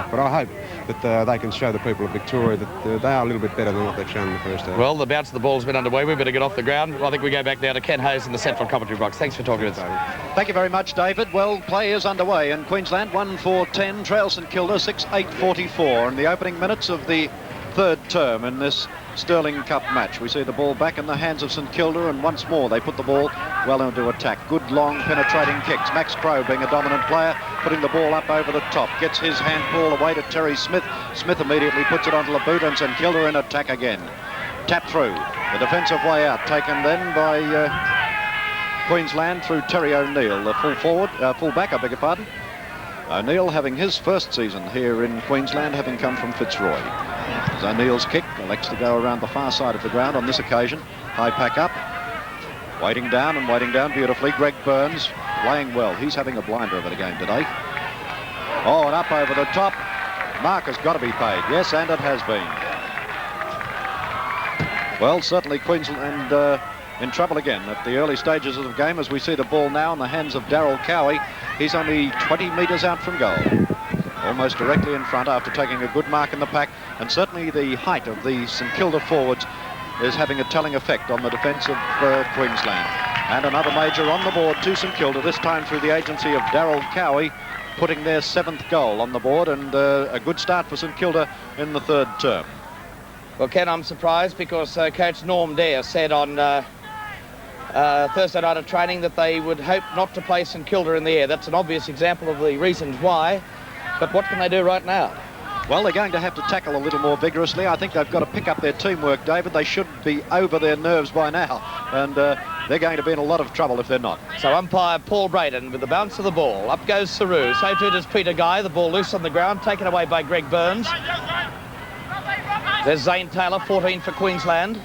half. But I hope that they can show the people of Victoria that they are a little bit better than what they've shown in the first half. Well, the bounce of the ball's been underway. We better get off the ground. I think we go back now to Ken Hayes in the central commentary box. Thanks for talking to us. Thank you very much, David. Well, play is underway in Queensland. 1-4-10, trail St Kilda 6-8-44 in the opening minutes of the third term in this Sterling Cup match. We see the ball back in the hands of St Kilda, and once more they put the ball well into attack. Good long penetrating kicks. Max Crowe being a dominant player, putting the ball up over the top. Gets his handball away to Terry Smith. Smith immediately puts it onto the boot, and St Kilda in attack again. Tap through. The defensive way out taken then by Queensland through Terry O'Neill, the full-back, I beg your pardon. O'Neill having his first season here in Queensland, having come from Fitzroy. As O'Neill's kick elects to go around the far side of the ground on this occasion. High pack up, waiting down beautifully. Greg Burns playing well. He's having a blinder of it again today. Oh, and up over the top. Mark has got to be paid. Yes, and it has been. Well, certainly Queensland in trouble again at the early stages of the game, as we see the ball now in the hands of Darryl Cowie. He's only 20 metres out from goal, almost directly in front after taking a good mark in the pack, and certainly the height of the St Kilda forwards is having a telling effect on the defence of Queensland. And another major on the board to St Kilda, this time through the agency of Darryl Cowie, putting their 7th goal on the board, and a good start for St Kilda in the third term. Well, Ken, I'm surprised because Coach Norm Dare said on Thursday night of training that they would hope not to play St Kilda in the air. That's an obvious example of the reasons why. But what can they do right now? Well, they're going to have to tackle a little more vigorously. I think they've got to pick up their teamwork, David. They should be over their nerves by now, and they're going to be in a lot of trouble if they're not. So umpire Paul Braden with the bounce of the ball. Up goes Saru. So too does Peter Guy. The ball loose on the ground, taken away by Greg Burns. There's Zane Taylor, 14 for Queensland.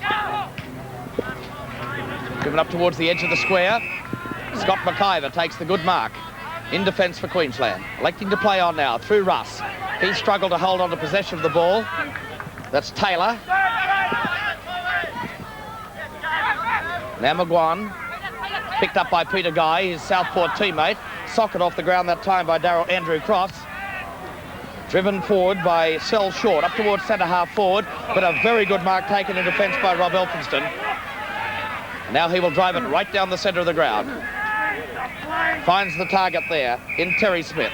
Given up towards the edge of the square. Scott McIver takes the good mark. In defence for Queensland. Electing to play on now through Russ. He struggled to hold on to possession of the ball. That's Taylor. Now McGuan. Picked up by Peter Guy, his Southport teammate. Socket off the ground that time by Andrew Cross. Driven forward by Sel Short, up towards centre half forward, but a very good mark taken in defence by Rob Elphinston. Now he will drive it right down the centre of the ground. Finds the target there in Terry Smith.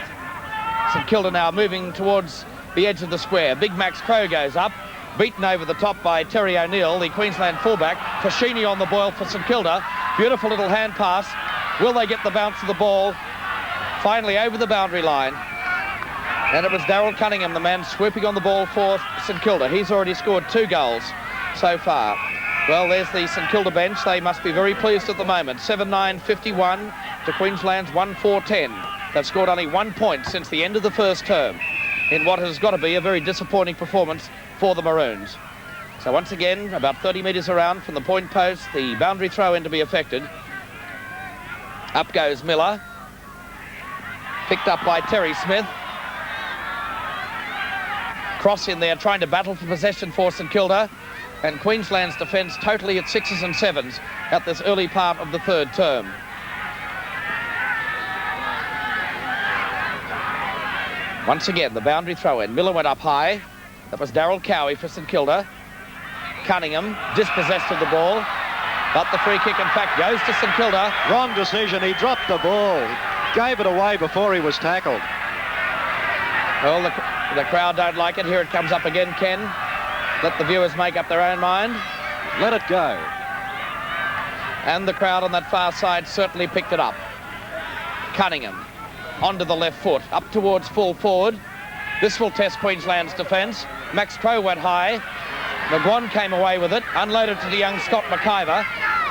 St Kilda now moving towards the edge of the square. Big Max Crowe goes up, beaten over the top by Terry O'Neill, the Queensland fullback. Fashini on the boil for St Kilda. Beautiful little hand pass. Will they get the bounce of the ball? Finally over the boundary line. And it was Daryl Cunningham, the man swooping on the ball for St Kilda. He's already scored 2 goals so far. Well, there's the St Kilda bench. They must be very pleased at the moment. 7-9-51 to Queensland's 1-4-10. They've scored only 1 point since the end of the first term in what has got to be a very disappointing performance for the Maroons. So once again, about 30 metres around from the point post, the boundary throw in to be affected. Up goes Miller. Picked up by Terry Smith. Cross in there trying to battle for possession for St Kilda, and Queensland's defence totally at 6s and 7s at this early part of the third term. Once again the boundary throw in. Miller went up high. That was Darryl Cowie for St Kilda. Cunningham dispossessed of the ball, but the free kick in fact goes to St Kilda. Wrong decision. He dropped the ball, gave it away before he was tackled. Well, the crowd don't like it. Here it comes up again, Ken. Let the viewers make up their own mind. Let it go. And the crowd on that far side certainly picked it up. Cunningham onto the left foot, up towards full forward. This will test Queensland's defence. Max Crowe went high. McGuan came away with it, unloaded to the young Scott McIver,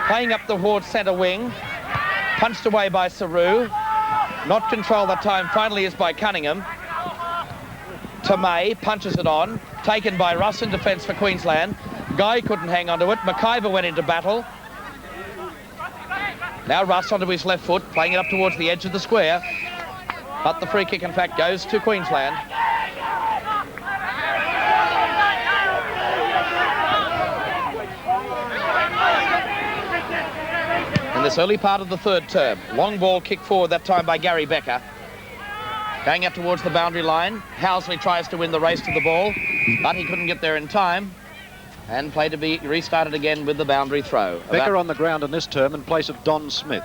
playing up towards centre wing, punched away by Saru. Not controlled that time, finally is by Cunningham. Tomei punches it on, taken by Russ in defence for Queensland. Guy couldn't hang on to it. McIver went into battle. Now Russ onto his left foot, playing it up towards the edge of the square. But the free kick, in fact, goes to Queensland. In this early part of the third term, long ball kicked forward that time by Gary Becker. Going out towards the boundary line. Housley tries to win the race to the ball, but he couldn't get there in time. And play to be restarted again with the boundary throw. Becker on the ground in this term in place of Don Smith.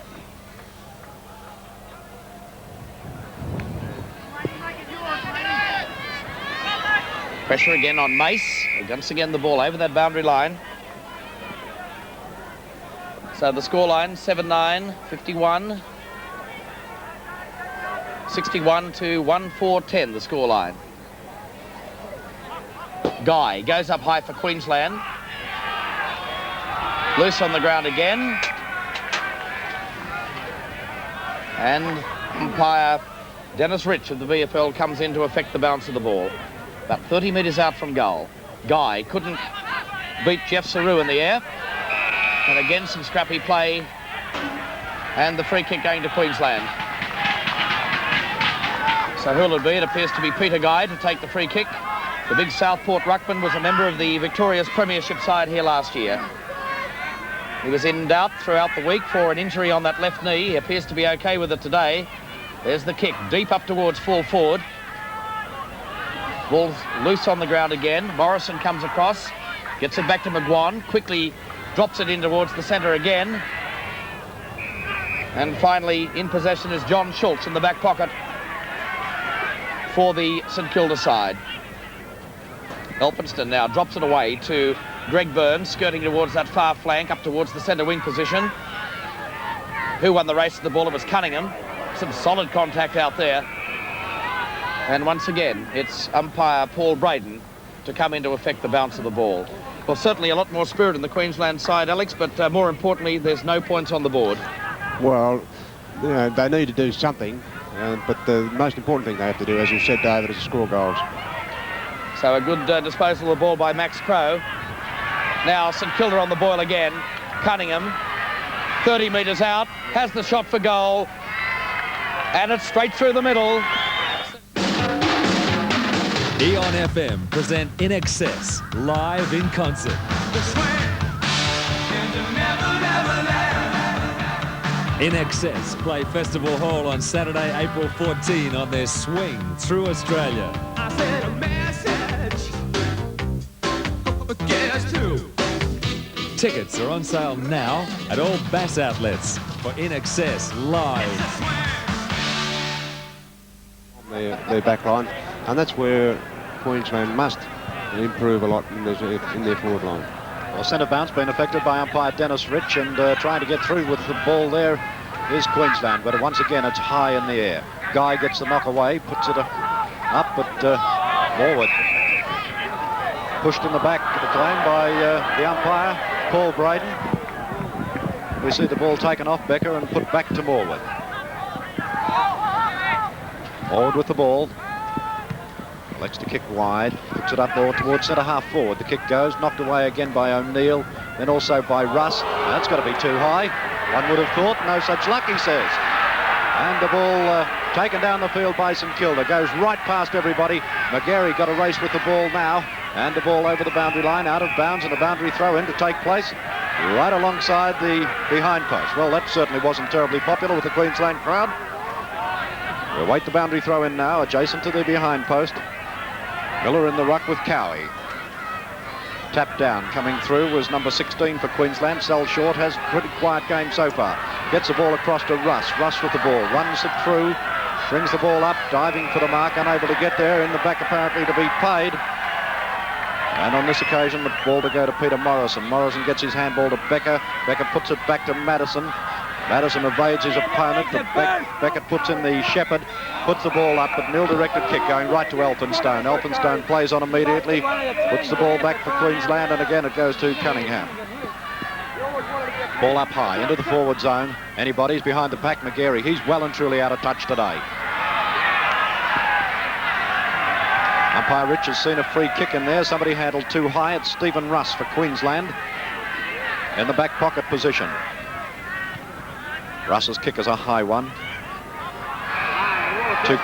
Pressure again on Mace. Once again the ball over that boundary line. So the scoreline 7-9, 51. 61 to 1-4-10 the scoreline. Guy goes up high for Queensland. Loose on the ground again. And umpire Dennis Rich of the VFL comes in to affect the bounce of the ball. About 30 metres out from goal. Guy couldn't beat Jeff Saru in the air. And again some scrappy play. And the free kick going to Queensland. So who'll it be? It appears to be Peter Guy to take the free kick. The big Southport ruckman was a member of the Victoria's Premiership side here last year. He was in doubt throughout the week for an injury on that left knee. He appears to be okay with it today. There's the kick, deep up towards full forward. Ball's loose on the ground again. Morrison comes across, gets it back to McGuan, quickly drops it in towards the centre again. And finally, in possession is John Schultz in the back pocket for the St Kilda side. Elphinston now drops it away to Greg Burns, skirting towards that far flank, up towards the centre wing position. Who won the race to the ball? It was Cunningham. Some solid contact out there. And once again, it's umpire Paul Braden to come in to affect the bounce of the ball. Well, certainly a lot more spirit in the Queensland side, Alex, but more importantly, there's no points on the board. Well, you know, they need to do something, but the most important thing they have to do, as you said, David, is to score goals. So a good disposal of the ball by Max Crowe. Now St Kilda on the boil again. Cunningham, 30 metres out, has the shot for goal, and it's straight through the middle. Eon FM present In Excess, live in concert. In Excess play Festival Hall on Saturday, April 14 on their swing through Australia. I said a message. Guess who? Tickets are on sale now at all Bass outlets for In Excess live. Their back line, and that's where Queensland must improve a lot in their forward line. Well, centre bounce being affected by umpire Dennis Rich, and trying to get through with the ball there is Queensland, but once again it's high in the air. Guy gets the knock away, puts it up, but forward. Pushed in the back of the claim by the umpire, Paul Braden. We see the ball taken off Becker and put back to Morwood. Morwood with the ball. Elects to kick wide, puts it up more towards centre half forward. The kick goes, knocked away again by O'Neill, then also by Russ. That's got to be too high. One would have thought, no such luck, he says. And the ball taken down the field by St Kilda. Goes right past everybody. McGarry got a race with the ball now. And the ball over the boundary line, out of bounds, and a boundary throw in to take place right alongside the behind post. Well, that certainly wasn't terribly popular with the Queensland crowd. We'll wait the boundary throw in now, adjacent to the behind post. Miller in the ruck with Cowie. Tap down coming through was number 16 for Queensland. Sell short, has a pretty quiet game so far. Gets the ball across to Russ. Russ with the ball, runs it through, brings the ball up, diving for the mark, unable to get there. In the back apparently to be paid. And on this occasion, the ball to go to Peter Morrison. Morrison gets his handball to Becker. Becker puts it back to Madison. Madison evades his opponent. Beckett puts in the Shepherd, puts the ball up, but nil-directed kick going right to Elphinstone. Elphinstone plays on immediately, puts the ball back for Queensland, and again it goes to Cunningham. Ball up high, into the forward zone. Anybody's behind the pack, McGarry. He's well and truly out of touch today. Umpire Rich has seen a free kick in there. Somebody handled too high. It's Stephen Russ for Queensland in the back pocket position. Russ's kick is a high one. Two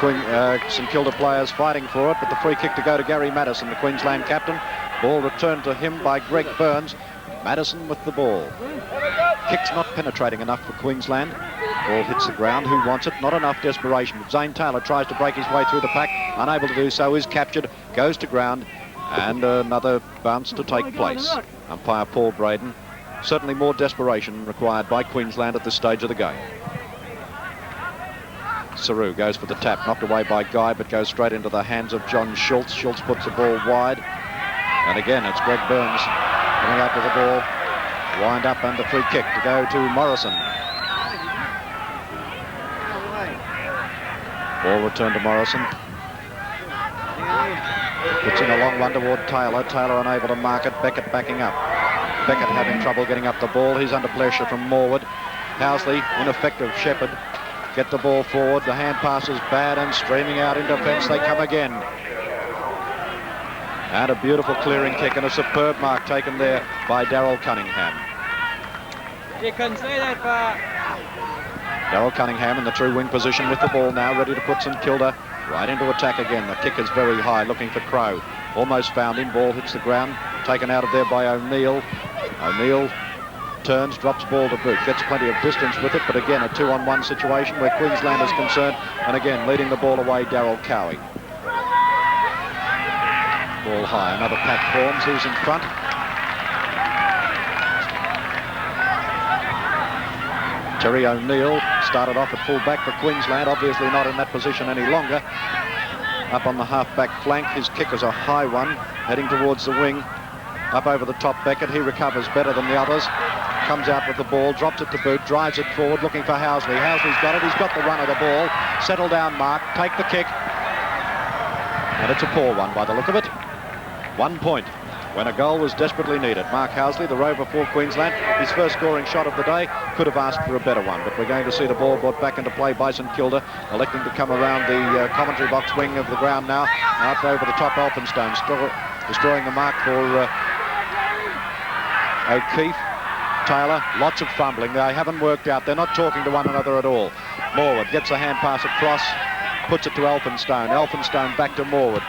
St Kilda players fighting for it, but the free kick to go to Gary Madison, the Queensland captain. Ball returned to him by Greg Burns. Madison with the ball. Kick's not penetrating enough for Queensland. Ball hits the ground. Who wants it? Not enough. Desperation. St Taylor tries to break his way through the pack. Unable to do so. Is captured. Goes to ground. And another bounce to take place. Umpire Paul Braden. Certainly more desperation required by Queensland at this stage of the game. Saru goes for the tap. Knocked away by Guy, but goes straight into the hands of John Schultz. Schultz puts the ball wide. And again, it's Greg Burns coming out with the ball. Wind up and the free kick to go to Morrison. Ball returned to Morrison. Puts in a long one toward Taylor. Taylor unable to mark it. Beckett backing up. Beckett having trouble getting up the ball. He's under pressure from Morwood. Housley, ineffective. Shepherd get the ball forward. The hand pass is bad and streaming out in defence. They come again. And a beautiful clearing kick and a superb mark taken there by Darryl Cunningham. You can say that, but... Darryl Cunningham in the true wing position with the ball now, ready to put St Kilda right into attack again. The kick is very high, looking for Crow. Almost found him. Ball hits the ground. Taken out of there by O'Neill. O'Neill turns, drops ball to boot. Gets plenty of distance with it, but again, a 2-on-1 situation where Queensland is concerned. And again, leading the ball away, Darryl Cowie. Ball high. Another pack forms. Who's in front? Terry O'Neill started off at full back for Queensland, obviously not in that position any longer. Up on the half-back flank, his kick is a high one, heading towards the wing. Up over the top, Beckett, he recovers better than the others. Comes out with the ball, drops it to boot, drives it forward, looking for Housley. Housley's got it, he's got the run of the ball. Settle down, Mark, take the kick. And it's a poor one by the look of it. 1 point. When a goal was desperately needed. Mark Housley, the rover for Queensland, his first scoring shot of the day, could have asked for a better one, but we're going to see the ball brought back into play by St Kilda, electing to come around the commentary box wing of the ground now, out over the top. Elphinstone destroying the mark for O'Keefe. Taylor, lots of fumbling. They haven't worked out. They're not talking to one another at all. Morwood gets a hand pass across, puts it to Elphinstone. Elphinstone back to Morwood.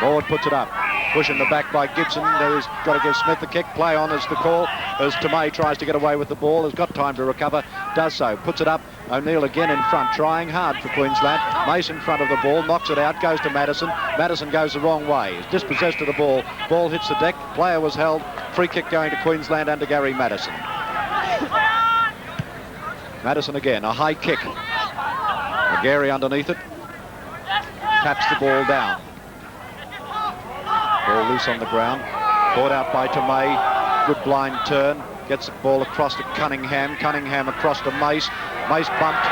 Morwood puts it up. Push in the back by Gibson. He's got to give Smith the kick. Play on is the call as Tomei tries to get away with the ball. Has got time to recover. Does so. Puts it up. O'Neill again in front, trying hard for Queensland. Mace in front of the ball. Knocks it out. Goes to Madison. Madison goes the wrong way. He's dispossessed of the ball. Ball hits the deck. Player was held. Free kick going to Queensland and to Gary Madison. Madison again. A high kick. Gary underneath it. Taps the ball down. Ball loose on the ground. Caught out by Tomei. Good blind turn. Gets the ball across to Cunningham. Cunningham across to Mace. Mace bumped.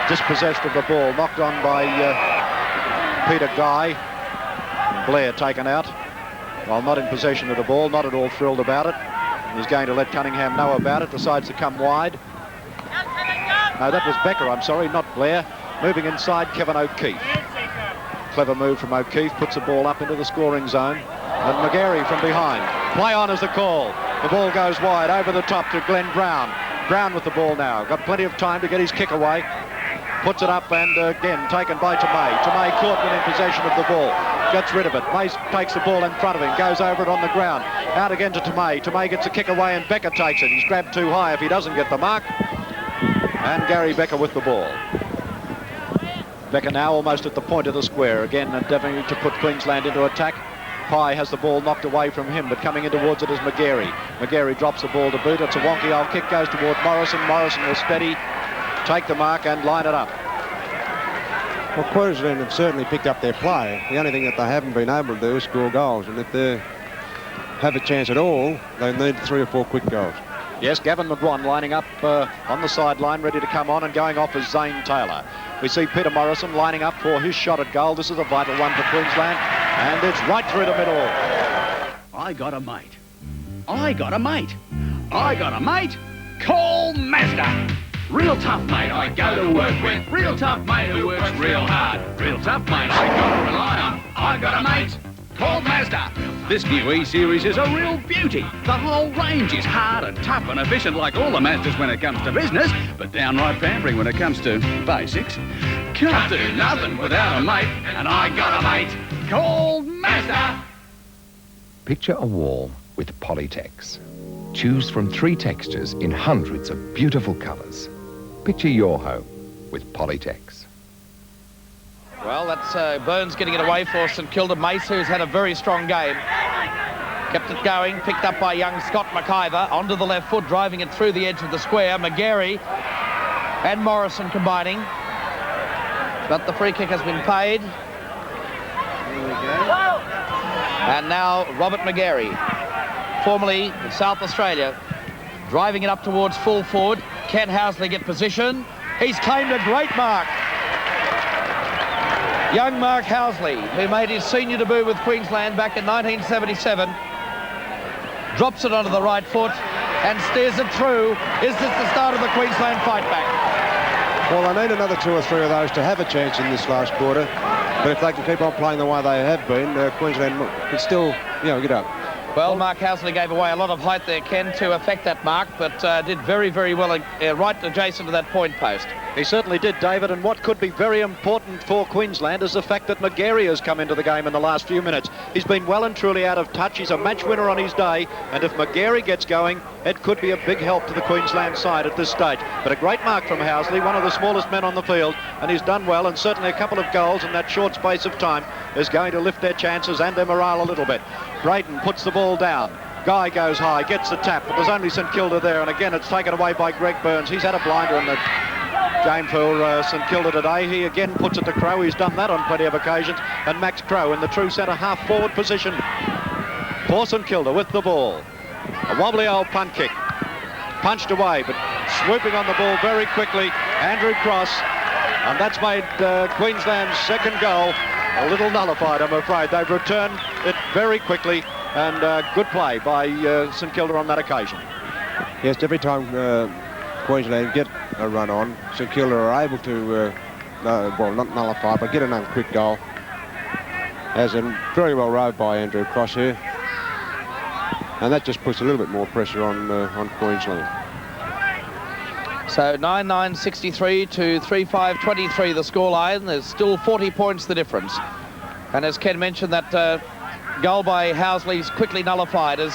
Dispossessed of the ball. Knocked on by Peter Guy. Blair taken out. While not in possession of the ball. Not at all thrilled about it. He's going to let Cunningham know about it. Decides to come wide. No, that was Becker, I'm sorry, not Blair. Moving inside, Kevin O'Keefe. Clever move from O'Keefe, puts the ball up into the scoring zone. And McGarry from behind. Play on is the call. The ball goes wide, over the top to Glenn Brown. Brown with the ball now. Got plenty of time to get his kick away. Puts it up and again taken by Tomei. Tomei caught when in possession of the ball. Gets rid of it. Mace takes the ball in front of him. Goes over it on the ground. Out again to Tomei. Tomei gets a kick away and Becker takes it. He's grabbed too high if he doesn't get the mark. And Gary Becker with the ball. Becker now almost at the point of the square. Again endeavouring to put Queensland into attack. Pye has the ball knocked away from him, but coming in towards it is McGarry. McGarry drops the ball to boot. It's a wonky old kick, goes toward Morrison. Morrison will steady, take the mark and line it up. Well, Queensland have certainly picked up their play. The only thing that they haven't been able to do is score goals, and if they have a chance at all, they need 3 or 4 quick goals. Yes, Gavin McGuan lining up on the sideline, ready to come on, and going off is Zane Taylor. We see Peter Morrison lining up for his shot at goal. This is a vital one for Queensland, and it's right through the middle. I got a mate. I got a mate. I got a mate. Call Mazda. Real tough mate I go to work with. Real tough mate who works real hard. Real tough mate I gotta rely on. I got a mate. Call Mazda. This new E-Series is a real beauty. The whole range is hard and tough and efficient like all the Mazdas when it comes to business, but downright pampering when it comes to basics. Can't do nothing without a mate, and I got a mate. Call Mazda. Picture a wall with Polytex. Choose from 3 textures in hundreds of beautiful colours. Picture your home with Polytex. Well, that's Burns getting it away for St Kilda. Mace, who's had a very strong game. Kept it going, picked up by young Scott McIver, onto the left foot, driving it through the edge of the square. McGarry and Morrison combining. But the free kick has been paid. Here we go. And now Robert McGarry, formerly in South Australia, driving it up towards full forward. Can Housley get position? He's claimed a great mark. Young Mark Housley, who made his senior debut with Queensland back in 1977, drops it onto the right foot and steers it through. Is this the start of the Queensland fight back? Well, they need another 2 or 3 of those to have a chance in this last quarter. But if they can keep on playing the way they have been, Queensland can still, get up. Well, Mark Housley gave away a lot of height there, Ken, to affect that mark, but did very, very well right adjacent to that point post. He certainly did, David, and what could be very important for Queensland is the fact that McGarry has come into the game in the last few minutes. He's been well and truly out of touch. He's a match winner on his day, and if McGarry gets going, it could be a big help to the Queensland side at this stage. But a great mark from Housley, one of the smallest men on the field, and he's done well, and certainly a couple of goals in that short space of time is going to lift their chances and their morale a little bit. Braden puts the ball down. Guy goes high, gets the tap, but there's only St Kilda there, and again it's taken away by Greg Burns. He's had a blinder in the game for St Kilda today. He again puts it to Crow. He's done that on plenty of occasions. And Max Crow in the true centre half forward position for St Kilda with the ball. A wobbly old punt kick. Punched away, but swooping on the ball very quickly, Andrew Cross. And that's made Queensland's second goal a little nullified, I'm afraid. They've returned it very quickly, and good play by St Kilda on that occasion. Yes, every time Queensland get a run on, St Kilda are able to, well, not nullify, but get another quick goal. As in very well rowed by Andrew Cross here. And that just puts a little bit more pressure on Queensland. So 9-9-63 to 3-5-23 the scoreline. There's still 40 points the difference. And as Ken mentioned, that goal by Housley's quickly nullified as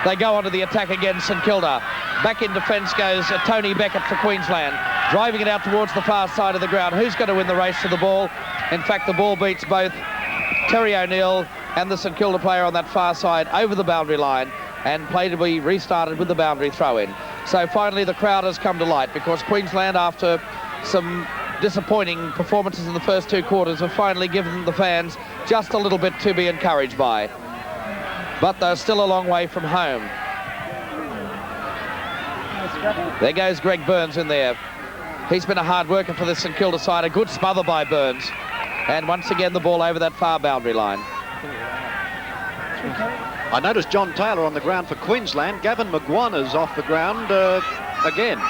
they go onto the attack again, St Kilda. Back in defence goes Tony Beckett for Queensland, driving it out towards the far side of the ground. Who's going to win the race to the ball? In fact, the ball beats both Terry O'Neill and the St Kilda player on that far side over the boundary line, and play to be restarted with the boundary throw-in. So finally the crowd has come to light, because Queensland, after some disappointing performances in the first 2 quarters, have finally given the fans just a little bit to be encouraged by. But they're still a long way from home. There goes Greg Burns in there. He's been a hard worker for the St Kilda side. A good smother by Burns. And once again the ball over that far boundary line. I noticed John Taylor on the ground for Queensland. Gavin McGuan is off the ground again.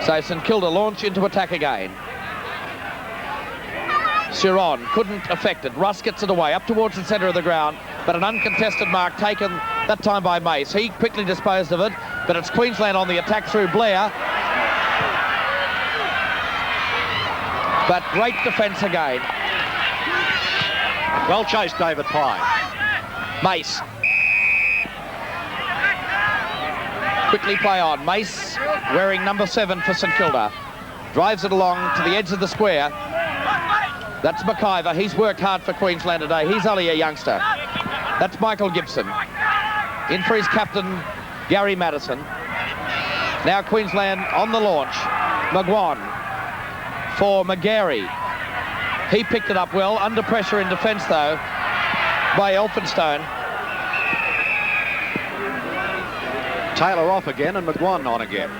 So St Kilda launch into attack again. Chiron couldn't affect it. Russ gets it away up towards the centre of the ground, but an uncontested mark taken that time by Mace. He quickly disposed of it, but it's Queensland on the attack through Blair. But great defence again. Well chased, David Pye. Mace. Quickly play on. Mace, wearing number 7 for St Kilda. Drives it along to the edge of the square. That's McIver. He's worked hard for Queensland today. He's only a youngster. That's Michael Gibson. In for his captain, Gary Madison. Now Queensland on the launch. McGuan for McGarry. He picked it up well. Under pressure in defence, though, by Elphinstone. Taylor off again and McGuan on again.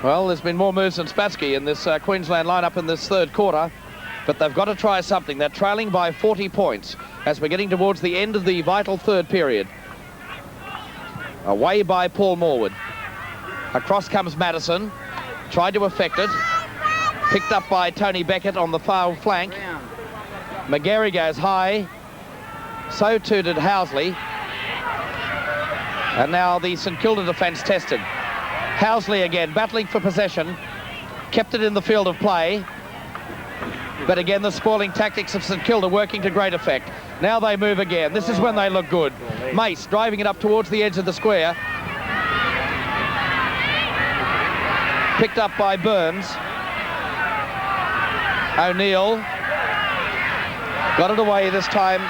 Well, there's been more moves than Spassky in this Queensland lineup in this 3rd quarter, but they've got to try something. They're trailing by 40 points as we're getting towards the end of the vital 3rd period. Away by Paul Morwood. Across comes Madison. Tried to affect it. Picked up by Tony Beckett on the far flank. McGarry goes high. So too did Housley. And now the St Kilda defence tested. Housley again battling for possession. Kept it in the field of play. But again, the spoiling tactics of St Kilda working to great effect. Now they move again. This is when they look good. Mace driving it up towards the edge of the square. Picked up by Burns. O'Neill got it away this time.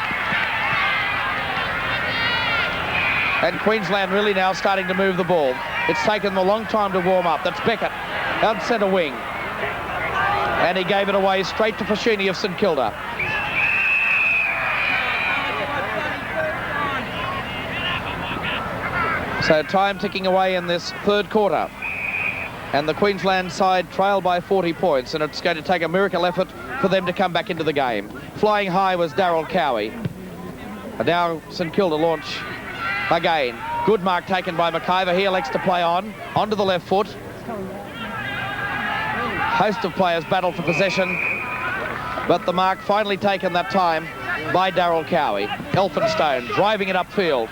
And Queensland really now starting to move the ball. It's taken them a long time to warm up. That's Beckett out centre wing. And he gave it away straight to Fashini of St Kilda. So time ticking away in this third quarter. And the Queensland side trail by 40 points, and it's going to take a miracle effort for them to come back into the game. Flying high was Daryl Cowie. And now St Kilda launch again. Good mark taken by McIver. He elects to play on, onto the left foot. Host of players battle for possession, but the mark finally taken that time by Daryl Cowie. Elphinstone driving it upfield.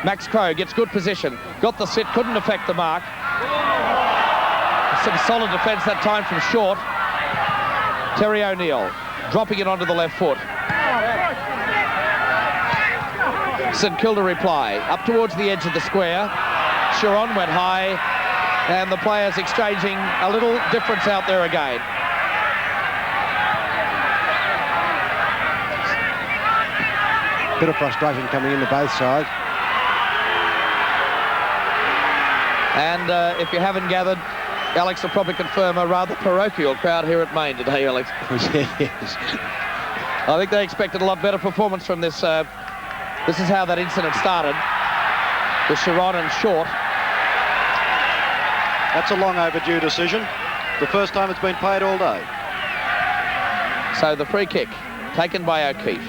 Max Crowe gets good position, got the sit, couldn't affect the mark. Some solid defence that time from short. Terry O'Neill dropping it onto the left foot. St Kilda reply up towards the edge of the square. Sharon went high, and the players exchanging a little difference out there again. Bit of frustration coming into both sides. And if you haven't gathered, Alex will probably confirm a rather parochial crowd here at Maine today, Alex. Yes. I think they expected a lot better performance from this. This is how that incident started. With Sharon and Short. That's a long overdue decision. The first time it's been played all day. So the free kick taken by O'Keefe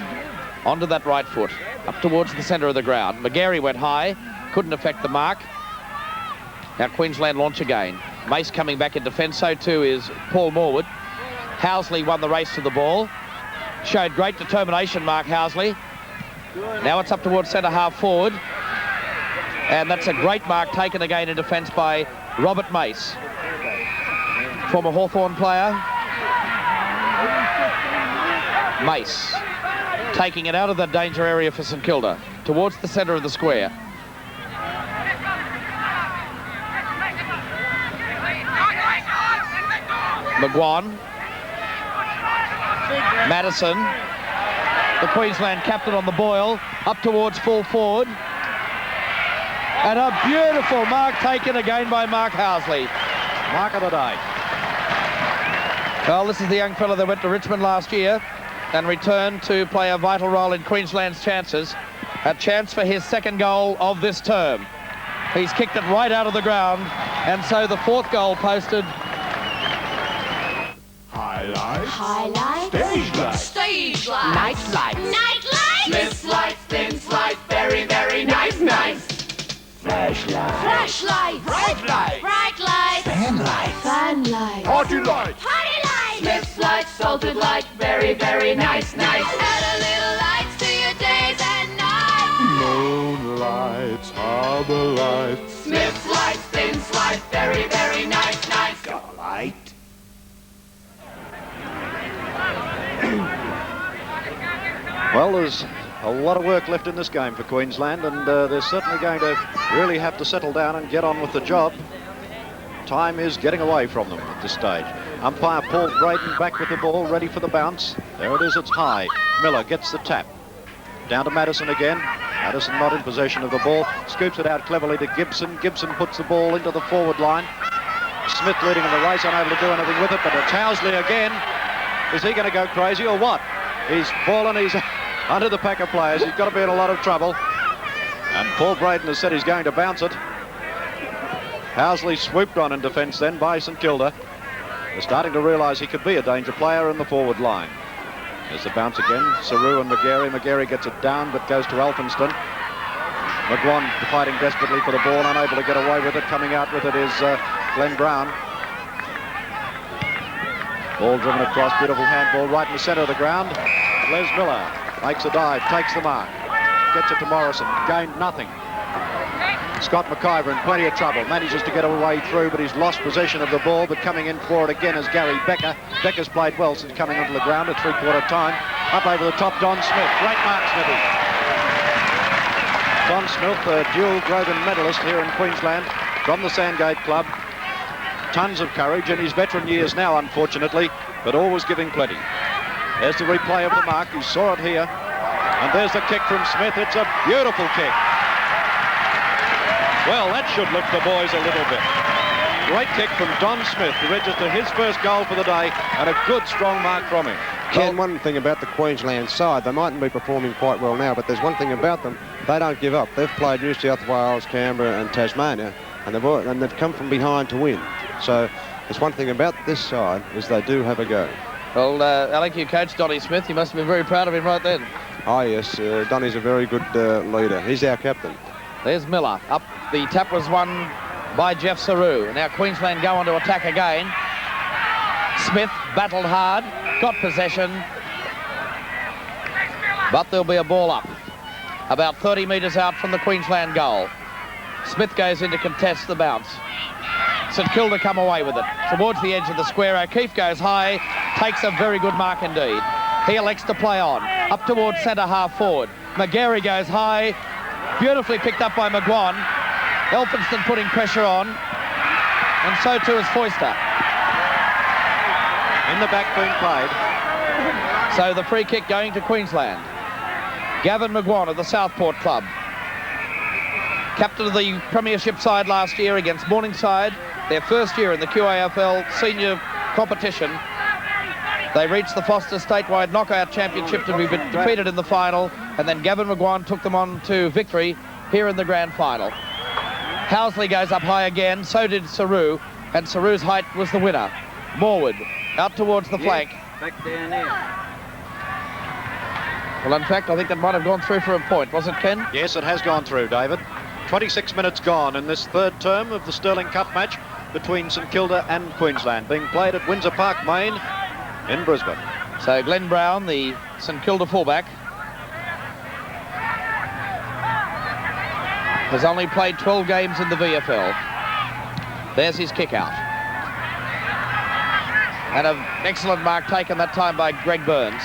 onto that right foot, up towards the centre of the ground. McGarry went high, couldn't affect the mark. Now Queensland launch again. Mace coming back in defence, so too is Paul Morwood. Housley won the race to the ball. Showed great determination, Mark Housley. Now it's up towards centre half forward. And that's a great mark taken again in defence by Robert Mace. Former Hawthorn player. Mace taking it out of the danger area for St Kilda, towards the centre of the square. McGuan, Madison, the Queensland captain on the boil, up towards full forward. And a beautiful mark taken again by Mark Housley. Mark of the day. Well, this is the young fella that went to Richmond last year and returned to play a vital role in Queensland's chances. A chance for his second goal of this term. He's kicked it right out of the ground, and so the fourth goal posted. Highlights. Stage lights. Stage lights. Night lights. Night lights. Smith's lights, Finn's lights, very, very nice, nice. Flashlight. Flashlight. Bright light. Bright light. Fan light. Fan light. Party light. Party light. Smith's lights, salted light, very, very nice, nice. Add a little lights to your days and nights. Moonlights, harbor lights. Smith's lights, Finn's lights, very, very nice, nice. Got a light? Well, there's a lot of work left in this game for Queensland, and they're certainly going to really have to settle down and get on with the job. Time is getting away from them at this stage. Umpire Paul Braden back with the ball, ready for the bounce. There it is, it's high. Miller gets the tap. Down to Madison again. Madison not in possession of the ball. Scoops it out cleverly to Gibson. Gibson puts the ball into the forward line. Smith leading in the race, unable to do anything with it, but it's Housley again. Is he going to go crazy or what? He's fallen, he's under the pack of players. He's got to be in a lot of trouble. And Paul Braden has said he's going to bounce it. Housley swooped on in defence then by St Kilda. They're starting to realise he could be a danger player in the forward line. There's the bounce again. Saru and McGarry. McGarry gets it down but goes to Elphinston. McGuan fighting desperately for the ball, unable to get away with it. Coming out with it is Glenn Brown. Ball driven across, beautiful handball right in the centre of the ground. Les Miller makes a dive, takes the mark, gets it to Morrison, gained nothing. Scott McIver in plenty of trouble, manages to get away through, but he's lost possession of the ball, but coming in for it again is Gary Becker. Becker's played well since coming onto the ground at three-quarter time. Up over the top, Don Smith. Great mark, Smithy. Don Smith, a dual Grogan medalist here in Queensland from the Sandgate Club. tons of courage in his veteran years now, unfortunately, but always giving plenty. There's the replay of the mark. You saw it here. And there's the kick from Smith. It's a beautiful kick. Well, that should lift the boys a little bit. Great kick from Don Smith to register his first goal for the day, and a good, strong mark from him. Ken, one thing about the Queensland side, they mightn't be performing quite well now, but there's one thing about them, they don't give up. They've played New South Wales, Canberra and Tasmania, and they've come from behind to win. So there's one thing about this side, is they do have a go. Well, Alec, you coached Donnie Smith. You must have been very proud of him right then. Oh, yes. Donnie's a very good leader. He's our captain. There's Miller. Up. The tap was won by Jeff Saru. Now Queensland go on to attack again. Smith battled hard, got possession, but there'll be a ball up about 30 metres out from the Queensland goal. Smith goes in to contest the bounce. St Kilda come away with it towards the edge of the square. O'Keefe goes high, takes a very good mark indeed. He elects to play on up towards centre half forward. McGarry goes high, beautifully picked up by McGuan. Elphinston putting pressure on, and so too is Foyster. In the back being played. So the free kick going to Queensland. Gavin McGuan of the Southport club. Captain of the premiership side last year against Morningside. Their first year in the QAFL senior competition. They reached the Foster statewide knockout championship to be defeated in the final, and then Gavin McGuan took them on to victory here in the grand final. Housley goes up high again, so did Saru, and Saru's height was the winner. Morwood out towards the flank. Back down there. Well, in fact, I think that might have gone through for a point, was it, Ken? Yes, it has gone through, David. 26 minutes gone in this third term of the Sterling Cup match between St Kilda and Queensland, being played at Windsor Park, Maine, in Brisbane. So Glenn Brown, the St Kilda fullback, has only played 12 games in the VFL. There's his kick out. And an excellent mark taken that time by Greg Burns.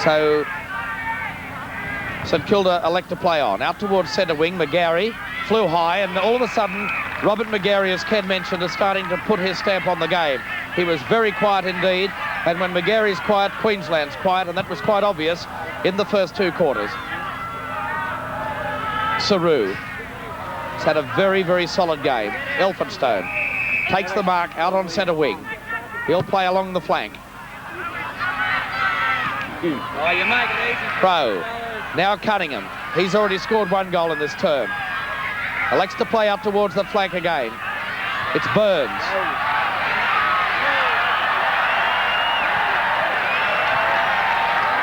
So St Kilda elect to play on. Out towards centre wing, McGarry flew high, and all of a sudden, Robert McGarry, as Ken mentioned, is starting to put his stamp on the game. He was very quiet indeed, and when McGarry's quiet, Queensland's quiet, and that was quite obvious in the first two quarters. Saru has had a very, very solid game. Elphinstone takes the mark out on centre wing. He'll play along the flank. Oh, you make it easy. Crow. Now Cunningham. He's already scored one goal in this term. Elects to play up towards the flank again. It's Burns.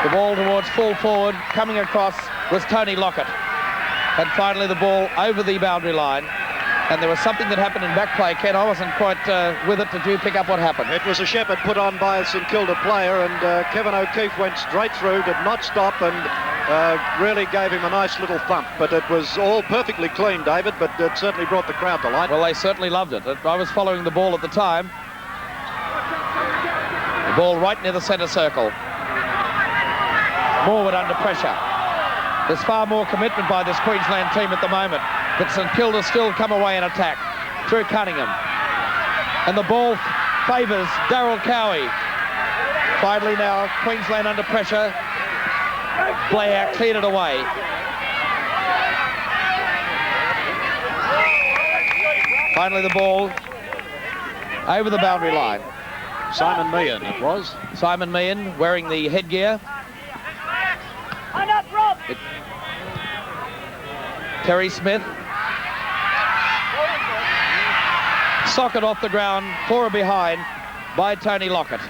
The ball towards full forward. Coming across was Tony Lockett. And finally the ball over the boundary line. And there was something that happened in back play. Ken, I wasn't quite with it. Did you pick up what happened? It was a shepherd put on by a St Kilda player, and Kevin O'Keefe went straight through, did not stop, and really gave him a nice little thump. But it was all perfectly clean, David, but it certainly brought the crowd to light. Well, they certainly loved it. I was following the ball at the time. The ball right near the centre circle. Morwood under pressure. There's far more commitment by this Queensland team at the moment, but St Kilda still come away and attack through Cunningham. And the ball favours Darryl Cowie. Finally now, Queensland under pressure. Blair cleared it away. Finally the ball over the boundary line. Simon Meehan it was. Simon Meehan wearing the headgear. Terry Smith. Socket off the ground, forward behind by Tony Lockett.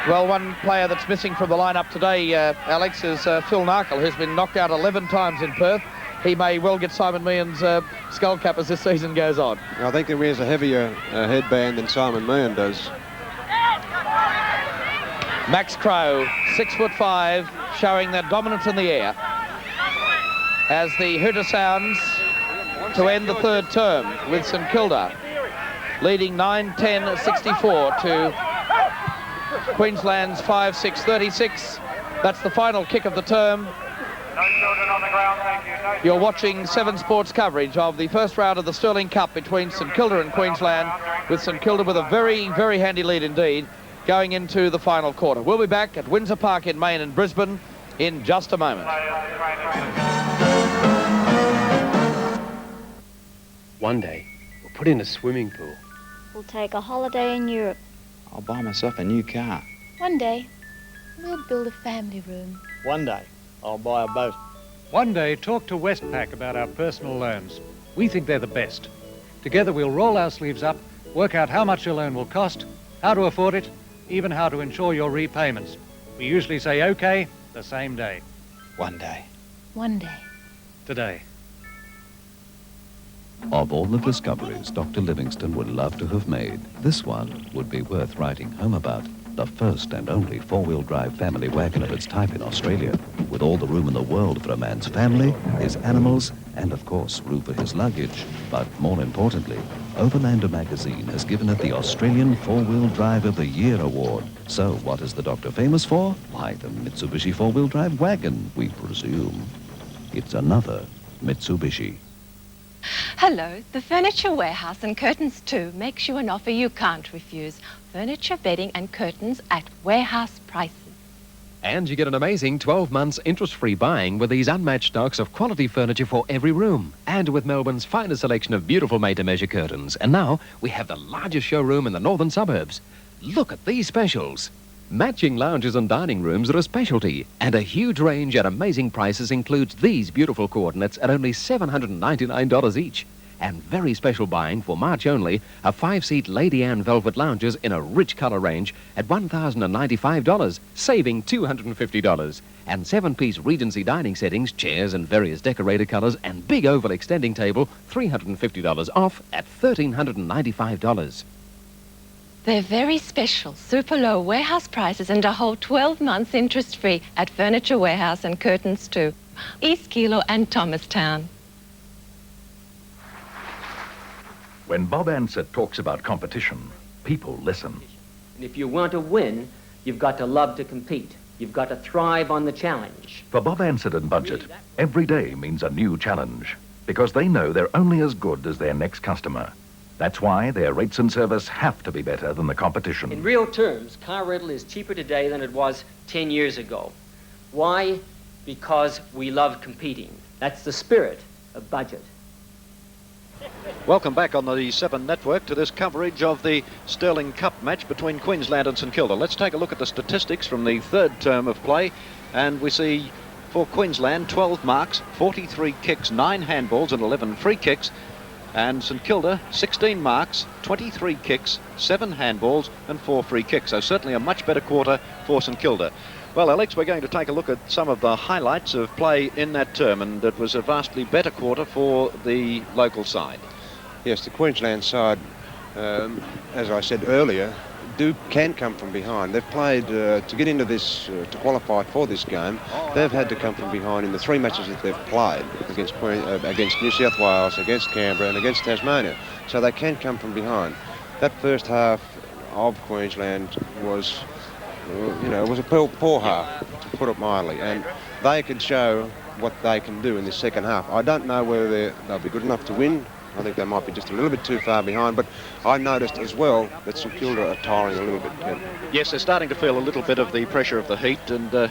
Well, one player that's missing from the lineup today, Alex, is Phil Narkle, who's been knocked out 11 times in Perth. He may well get Simon Meehan's skull cap as this season goes on. I think he wears a heavier headband than Simon Meehan does. Max Crow, 6'5", showing that dominance in the air. As the hooter sounds to end the third term with St Kilda leading 9-10-64 to Queensland's 5-6-36. That's the final kick of the term. You're watching Seven Sports coverage of the first round of the Sterling Cup between St Kilda and Queensland, with St Kilda with a very, very handy lead indeed going into the final quarter. We'll be back at Windsor Park in Maine and Brisbane in just a moment. One day, we'll put in a swimming pool. We'll take a holiday in Europe. I'll buy myself a new car. One day, we'll build a family room. One day, I'll buy a boat. One day, talk to Westpac about our personal loans. We think they're the best. Together, we'll roll our sleeves up, work out how much your loan will cost, how to afford it, even how to ensure your repayments. We usually say okay the same day. One day. One day. Today. Of all the discoveries Dr. Livingstone would love to have made, this one would be worth writing home about. The first and only four-wheel drive family wagon of its type in Australia, with all the room in the world for a man's family, his animals, and of course, room for his luggage. But more importantly, Overlander magazine has given it the Australian Four-Wheel Drive of the Year award. So what is the doctor famous for? Why, the Mitsubishi four-wheel drive wagon, we presume. It's another Mitsubishi. Hello, the Furniture Warehouse and Curtains 2 makes you an offer you can't refuse. Furniture, bedding and curtains at warehouse prices. And you get an amazing 12 months interest-free buying with these unmatched stocks of quality furniture for every room. And with Melbourne's finest selection of beautiful made-to-measure curtains. And now we have the largest showroom in the northern suburbs. Look at these specials. Matching lounges and dining rooms are a specialty, and a huge range at amazing prices includes these beautiful coordinates at only $799 each. And very special buying for March only, a 5-seat Lady Anne velvet lounges in a rich colour range at $1,095, saving $250. And 7-piece Regency dining settings, chairs and various decorated colours, and big oval extending table, $350 off at $1,395. They're very special, super low warehouse prices and a whole 12 months interest-free at Furniture Warehouse and Curtains 2, East Kilo and Thomastown. When Bob Ansett talks about competition, people listen. And if you want to win, you've got to love to compete. You've got to thrive on the challenge. For Bob Ansett and Budget, every day means a new challenge, because they know they're only as good as their next customer. That's why their rates and service have to be better than the competition. In real terms, car rental is cheaper today than it was 10 years ago. Why? Because we love competing. That's the spirit of Budget. Welcome back on the 7 Network to this coverage of the Sterling Cup match between Queensland and St Kilda. Let's take a look at the statistics from the third term of play, and we see for Queensland 12 marks, 43 kicks, 9 handballs and 11 free kicks. And St Kilda, 16 marks, 23 kicks, 7 handballs and 4 free kicks. So certainly a much better quarter for St Kilda. Well, Alex, we're going to take a look at some of the highlights of play in that term, and it was a vastly better quarter for the local side. Yes, the Queensland side, as I said earlier, can come from behind. They've played to get into this, to qualify for this game. They've had to come from behind in the 3 matches that they've played against New South Wales, against Canberra and against Tasmania. So they can come from behind. That first half of Queensland was, it was a poor half, to put it mildly, and they could show what they can do in the second half. I don't know whether they'll be good enough to win. I think they might be just a little bit too far behind, but I noticed as well that St Kilda are tiring a little bit. Yes, they're starting to feel a little bit of the pressure of the heat, and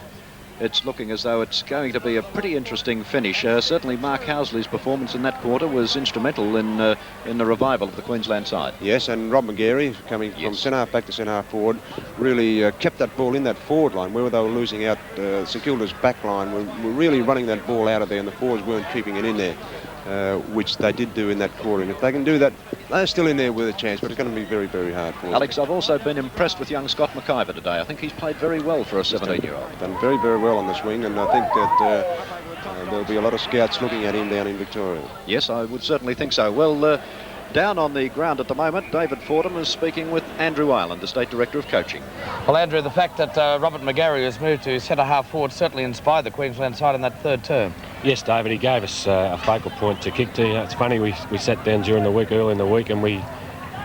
it's looking as though it's going to be a pretty interesting finish. Certainly Mark Housley's performance in that quarter was instrumental in the revival of the Queensland side. Yes, and Rob McGarry, coming from centre-half back to centre-half forward, really kept that ball in that forward line where they were losing out. St Kilda's back line were really running that ball out of there, and the forwards weren't keeping it in there. Which they did do in that quarter. And if they can do that, they're still in there with a chance, but it's going to be very, very hard for them. Alex, I've also been impressed with young Scott McIver today. I think he's played very well for a 17-year-old. Done very, very well on this wing, and I think that there'll be a lot of scouts looking at him down in Victoria. Yes, I would certainly think so. Well, down on the ground at the moment, David Fordham is speaking with Andrew Ireland, the State Director of Coaching. Well, Andrew, the fact that Robert McGarry has moved to centre-half forward certainly inspired the Queensland side in that third term. Yes, David, he gave us a focal point to kick to. It's funny, we sat down during the week, early in the week, and we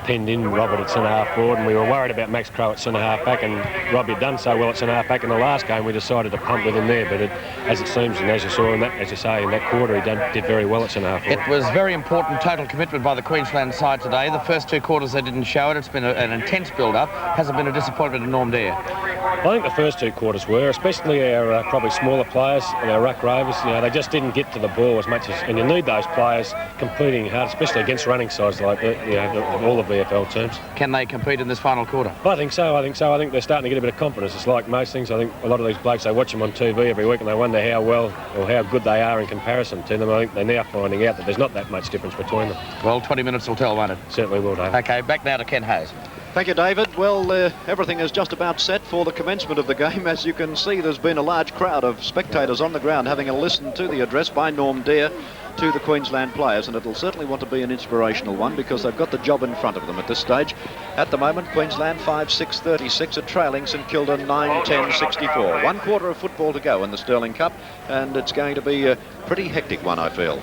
pinned in Robert at centre-half forward, and we were worried about Max Crow at centre-half back, and Robbie had done so well at centre-half back in the last game, we decided to punt with him there, but as it seems, and as you saw, in that, as you say, in that quarter, he did very well at centre-half forward. It was very important total commitment by the Queensland side today. The first 2 quarters they didn't show it. It's been an intense build-up. Hasn't been a disappointment in Norm Dare. I think the first 2 quarters were, especially our probably smaller players, our ruck rovers, they just didn't get to the ball as much as, and you need those players competing hard, especially against running sides like all the VFL teams. Can they compete in this final quarter? I think so. I think they're starting to get a bit of confidence. It's like most things. I think a lot of these blokes, they watch them on TV every week and they wonder how well or how good they are in comparison to them. I think they're now finding out that there's not that much difference between them. Well, 20 minutes will tell, won't it? Certainly will, David. Okay, back now to Ken Hayes. Thank you, David. Well, everything is just about set for the commencement of the game. As you can see, there's been a large crowd of spectators on the ground having a listen to the address by Norm Dare to the Queensland players, and it'll certainly want to be an inspirational one because they've got the job in front of them at this stage. At the moment, Queensland 5-6-36 are trailing St Kilda 9-10-64. 1 quarter of football to go in the Sterling Cup, and it's going to be a pretty hectic one, I feel.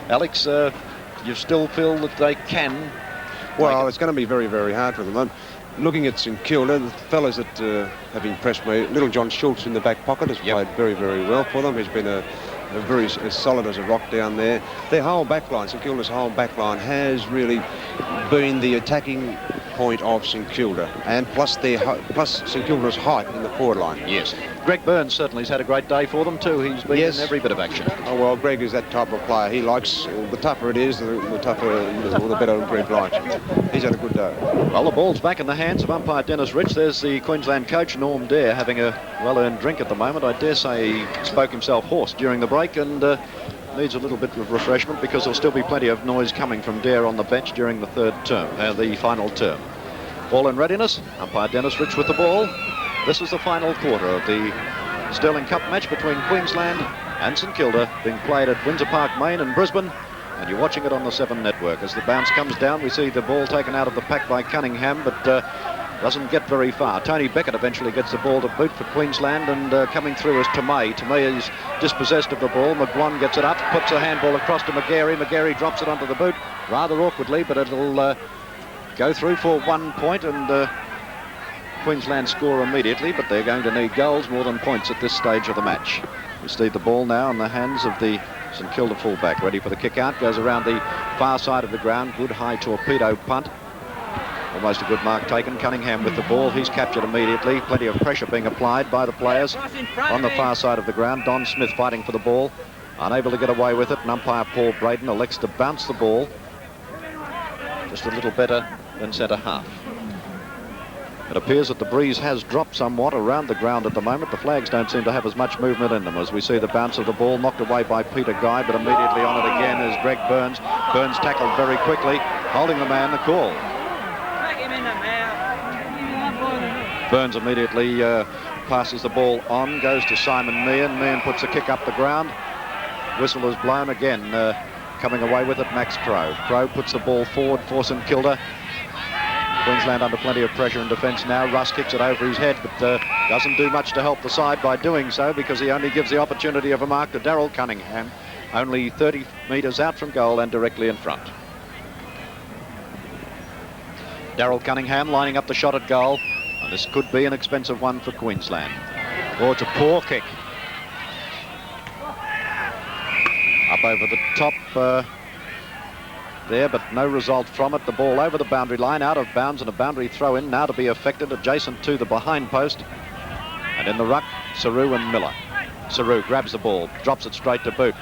Alex, you still feel that they can? Well, it's going to be very, very hard for them. I'm looking at St Kilda, the fellas that have impressed me. Little John Schultz in the back pocket has played very, very well for them. He's been very as solid as a rock down there. Their whole back line, St Kilda's whole back line, has really been the attacking point of St Kilda, and plus St Kilda's height in the forward line. Yes. Greg Burns certainly has had a great day for them too. He's been in every bit of action. Oh, well, Greg is that type of player. He likes, the tougher it is, the tougher, the better Greg likes. He's had a good day. Well, the ball's back in the hands of umpire Dennis Rich. There's the Queensland coach, Norm Dare, having a well-earned drink at the moment. I dare say he spoke himself hoarse during the break and needs a little bit of refreshment because there'll still be plenty of noise coming from Dare on the bench during the the final term. Ball in readiness. Umpire Dennis Rich with the ball. This is the final quarter of the Sterling Cup match between Queensland and St Kilda, being played at Windsor Park, Main in Brisbane, and you're watching it on the 7 network. As the bounce comes down, we see the ball taken out of the pack by Cunningham, but doesn't get very far. Tony Beckett eventually gets the ball to boot for Queensland, and coming through is Tomei. Tomei is dispossessed of the ball. McGuan gets it up, puts a handball across to McGarry. McGarry drops it onto the boot rather awkwardly, but it'll go through for 1 point, and Queensland score immediately, but they're going to need goals more than points at this stage of the match. We see the ball now in the hands of the St Kilda fullback, ready for the kick out. Goes around the far side of the ground. Good high torpedo punt. Almost a good mark taken. Cunningham with the ball. He's captured immediately. Plenty of pressure being applied by the players on the far side of the ground. Don Smith fighting for the ball. Unable to get away with it, and umpire Paul Braden elects to bounce the ball just a little better than centre half. It appears that the breeze has dropped somewhat around the ground at the moment. The flags don't seem to have as much movement in them as we see the bounce of the ball knocked away by Peter Guy, but immediately on it again is Greg Burns. Burns tackled very quickly, holding the man the call. Burns immediately passes the ball on, goes to Simon Meehan. Meehan puts a kick up the ground. Whistle is blown again. Coming away with it, Max Crow. Crow puts the ball forward for St Kilda. Queensland under plenty of pressure in defence now. Russ kicks it over his head, but doesn't do much to help the side by doing so because he only gives the opportunity of a mark to Daryl Cunningham, only 30 metres out from goal and directly in front. Daryl Cunningham lining up the shot at goal, and this could be an expensive one for Queensland. Oh, it's a poor kick. Up over the top there, but no result from it. The ball over the boundary line, out of bounds, and a boundary throw in now to be effected adjacent to the behind post. And in the ruck, Saru and Miller. Saru grabs the ball, drops it straight to boot,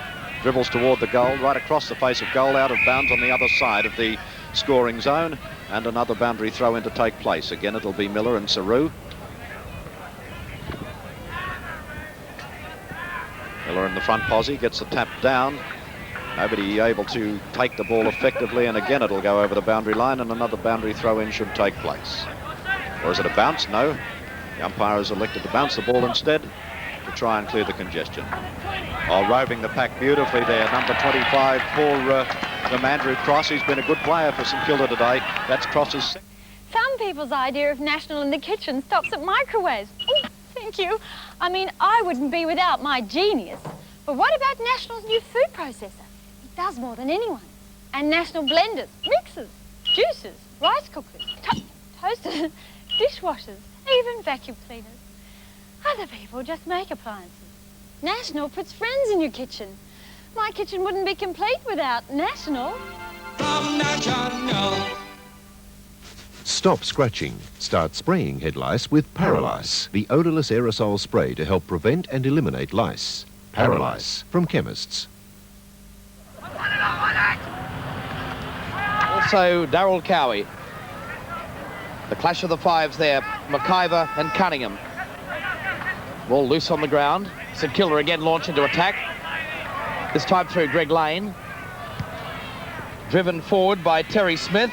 dribbles toward the goal, right across the face of goal, out of bounds on the other side of the scoring zone, and another boundary throw in to take place. Again, it'll be Miller and Saru. Miller in the front posse gets the tap down. Nobody able to take the ball effectively, and again it'll go over the boundary line, and another boundary throw-in should take place. Or is it a bounce? No. The umpire has elected to bounce the ball instead to try and clear the congestion. Oh, roving the pack beautifully there. Number 25 for the Mandrew Cross. He's been a good player for St Kilda today. That's Cross's second. Some people's idea of National in the kitchen stops at microwaves. Oh, thank you. I mean, I wouldn't be without my genius. But what about National's new food processor? It does more than anyone. And National blenders, mixers, juicers, rice cookers, toasters, dishwashers, even vacuum cleaners. Other people just make appliances. National puts friends in your kitchen. My kitchen wouldn't be complete without National. From National. Stop scratching. Start spraying head lice with Paralice, the odourless aerosol spray to help prevent and eliminate lice. Paralice from chemists. Also, Darryl Cowie. The clash of the fives there, McIver and Cunningham. Ball loose on the ground. St Kilda again launch into attack. This time through Greg Lane. Driven forward by Terry Smith.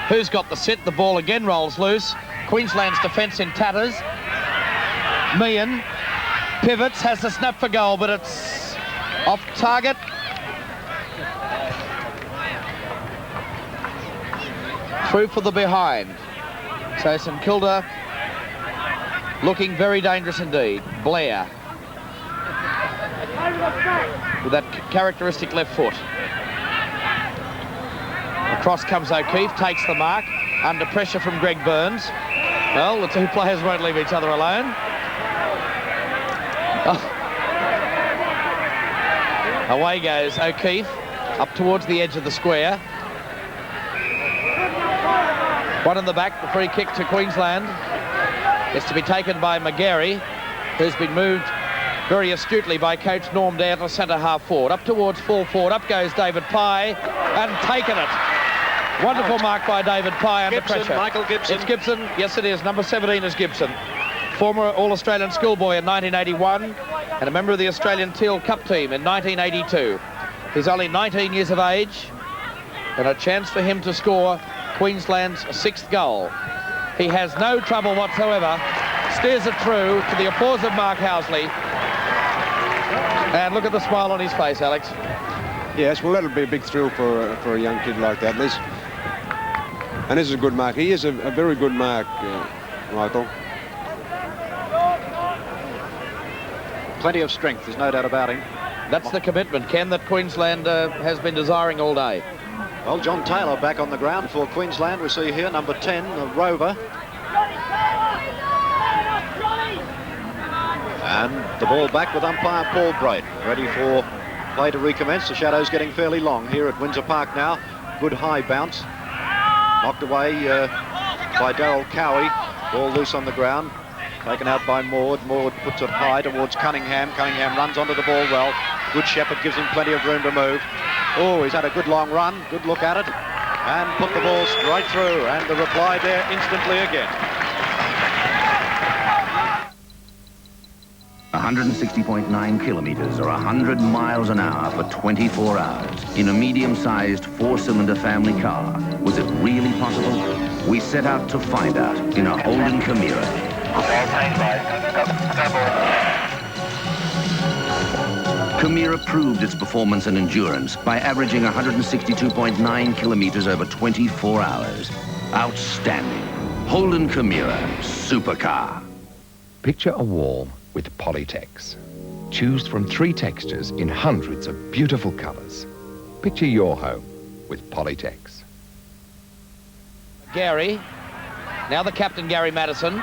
Who's got the sit? The ball again rolls loose. Queensland's defence in tatters. Meehan pivots, has the snap for goal, but it's off target. Through for the behind. So St Kilda looking very dangerous indeed. Blair with that characteristic left foot. Across comes O'Keefe, takes the mark, under pressure from Greg Burns. Well, the two players won't leave each other alone. Oh. Away goes O'Keefe, up towards the edge of the square. One in the back, the free kick to Queensland. It's to be taken by McGarry, who's been moved very astutely by coach Norm down to centre half forward. Up towards full forward, up goes David Pye, and taken it. Wonderful mark by David Pye under pressure. Michael Gibson. It's Gibson. Yes, it is. Number 17 is Gibson. Former All-Australian schoolboy in 1981 and a member of the Australian Teal Cup team in 1982. He's only 19 years of age and a chance for him to score Queensland's 6th goal. He has no trouble whatsoever. Steers it through to the applause of Mark Housley. And look at the smile on his face, Alex. Yes, well, that'll be a big thrill for a young kid like that. And this is a good mark. He is a very good mark, Michael. Plenty of strength, there's no doubt about him. That's the commitment, Ken, that Queensland has been desiring all day. Well, John Taylor back on the ground for Queensland. We see here number 10, the Rover. And the ball back with umpire Paul Bright, ready for play to recommence. The shadow's getting fairly long here at Windsor Park now. Good high bounce. Knocked away by Darryl Cowie. Ball loose on the ground. Taken out by Maud. Maud puts it high towards Cunningham. Cunningham runs onto the ball well. Good Shepherd gives him plenty of room to move. Oh, he's had a good long run. Good look at it. And put the ball straight through. And the reply there instantly again. 160.9 kilometers or 100 miles an hour for 24 hours in a medium-sized four-cylinder family car. Was it really possible? We set out to find out in a Holden Chimera. Chimera proved its performance and endurance by averaging 162.9 kilometers over 24 hours. Outstanding. Holden Chimera, supercar. Picture a wall with Polytex. Choose from 3 textures in hundreds of beautiful colours. Picture your home with Polytex. Gary, now the captain Gary Madison,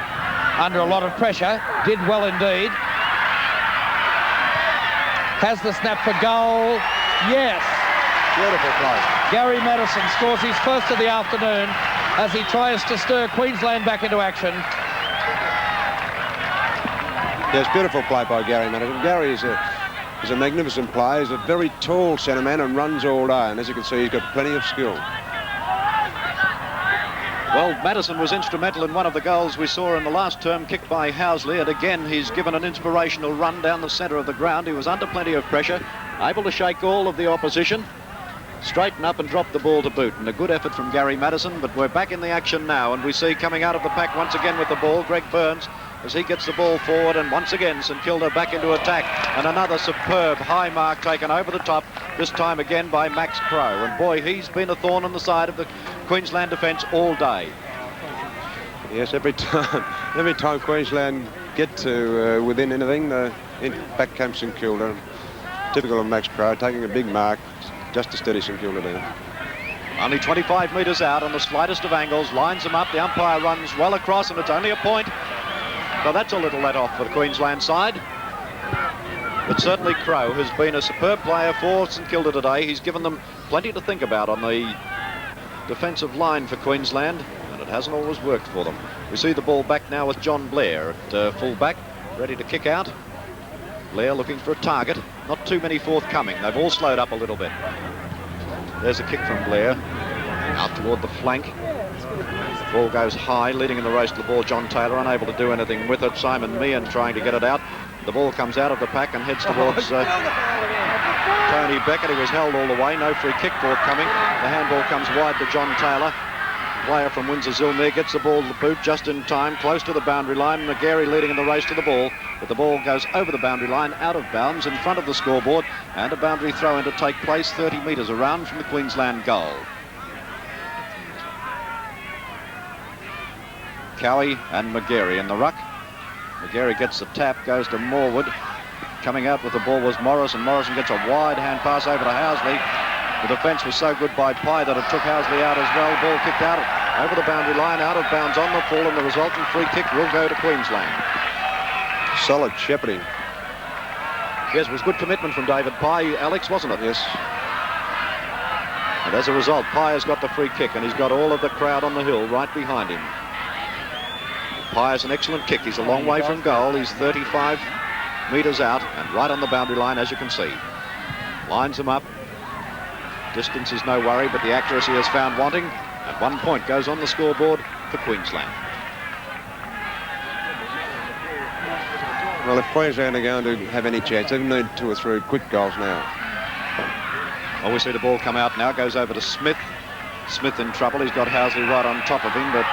under a lot of pressure, did well indeed. Has the snap for goal, yes. Beautiful play. Gary Madison scores his first of the afternoon as he tries to stir Queensland back into action. Yes, beautiful play by Gary Madison. Gary is a magnificent player. He's a very tall centre man and runs all day. And as you can see, he's got plenty of skill. Well, Madison was instrumental in one of the goals we saw in the last term, kicked by Housley. And again, he's given an inspirational run down the centre of the ground. He was under plenty of pressure, able to shake all of the opposition, straighten up and drop the ball to boot. And a good effort from Gary Madison. But we're back in the action now. And we see coming out of the pack once again with the ball, Greg Burns, as he gets the ball forward, and once again St Kilda back into attack, and another superb high mark taken over the top, this time again by Max Crow. And boy, he's been a thorn on the side of the Queensland defence all day. Yes, every time Queensland get to within anything, back comes St Kilda. Typical of Max Crow, taking a big mark just to steady St Kilda down. Only 25 metres out on the slightest of angles, lines them up. The umpire runs well across, and it's only a point. So that's a little let off for the Queensland side. But certainly Crowe has been a superb player for St Kilda today. He's given them plenty to think about on the defensive line for Queensland, and it hasn't always worked for them. We see the ball back now with John Blair at full-back, ready to kick out. Blair looking for a target. Not too many forthcoming. They've all slowed up a little bit. There's a kick from Blair. Out toward the flank. Ball goes high, leading in the race to the ball. John Taylor unable to do anything with it. Simon Meehan trying to get it out. The ball comes out of the pack and heads towards Tony Beckett. He was held all the way. No free kick forthcoming. The handball comes wide to John Taylor. Player from Windsor-Zillmere gets the ball to the boot just in time, close to the boundary line. McGarry leading in the race to the ball, but the ball goes over the boundary line, out of bounds, in front of the scoreboard, and a boundary throw-in to take place 30 metres around from the Queensland goal. Cowie and McGarry in the ruck. McGarry gets the tap, goes to Morwood. Coming out with the ball was Morris, and Morrison gets a wide hand pass over to Housley. The defence was so good by Pye that it took Housley out as well. Ball kicked out over the boundary line, out of bounds on the full, and the resultant free kick will go to Queensland. Solid shepherding. Yes, it was good commitment from David Pye, Alex, wasn't it? Yes. And as a result, Pye has got the free kick, and he's got all of the crowd on the hill right behind him. Pye has an excellent kick. He's a long way from goal. He's 35 metres out and right on the boundary line, as you can see. Lines them up. Distance is no worry, but the accuracy is found wanting, and 1 point goes on the scoreboard for Queensland. Well, if Queensland are going to have any chance, they need 2 or 3 quick goals now. Well, we see the ball come out now, goes over to Smith. Smith in trouble. He's got Housley right on top of him, but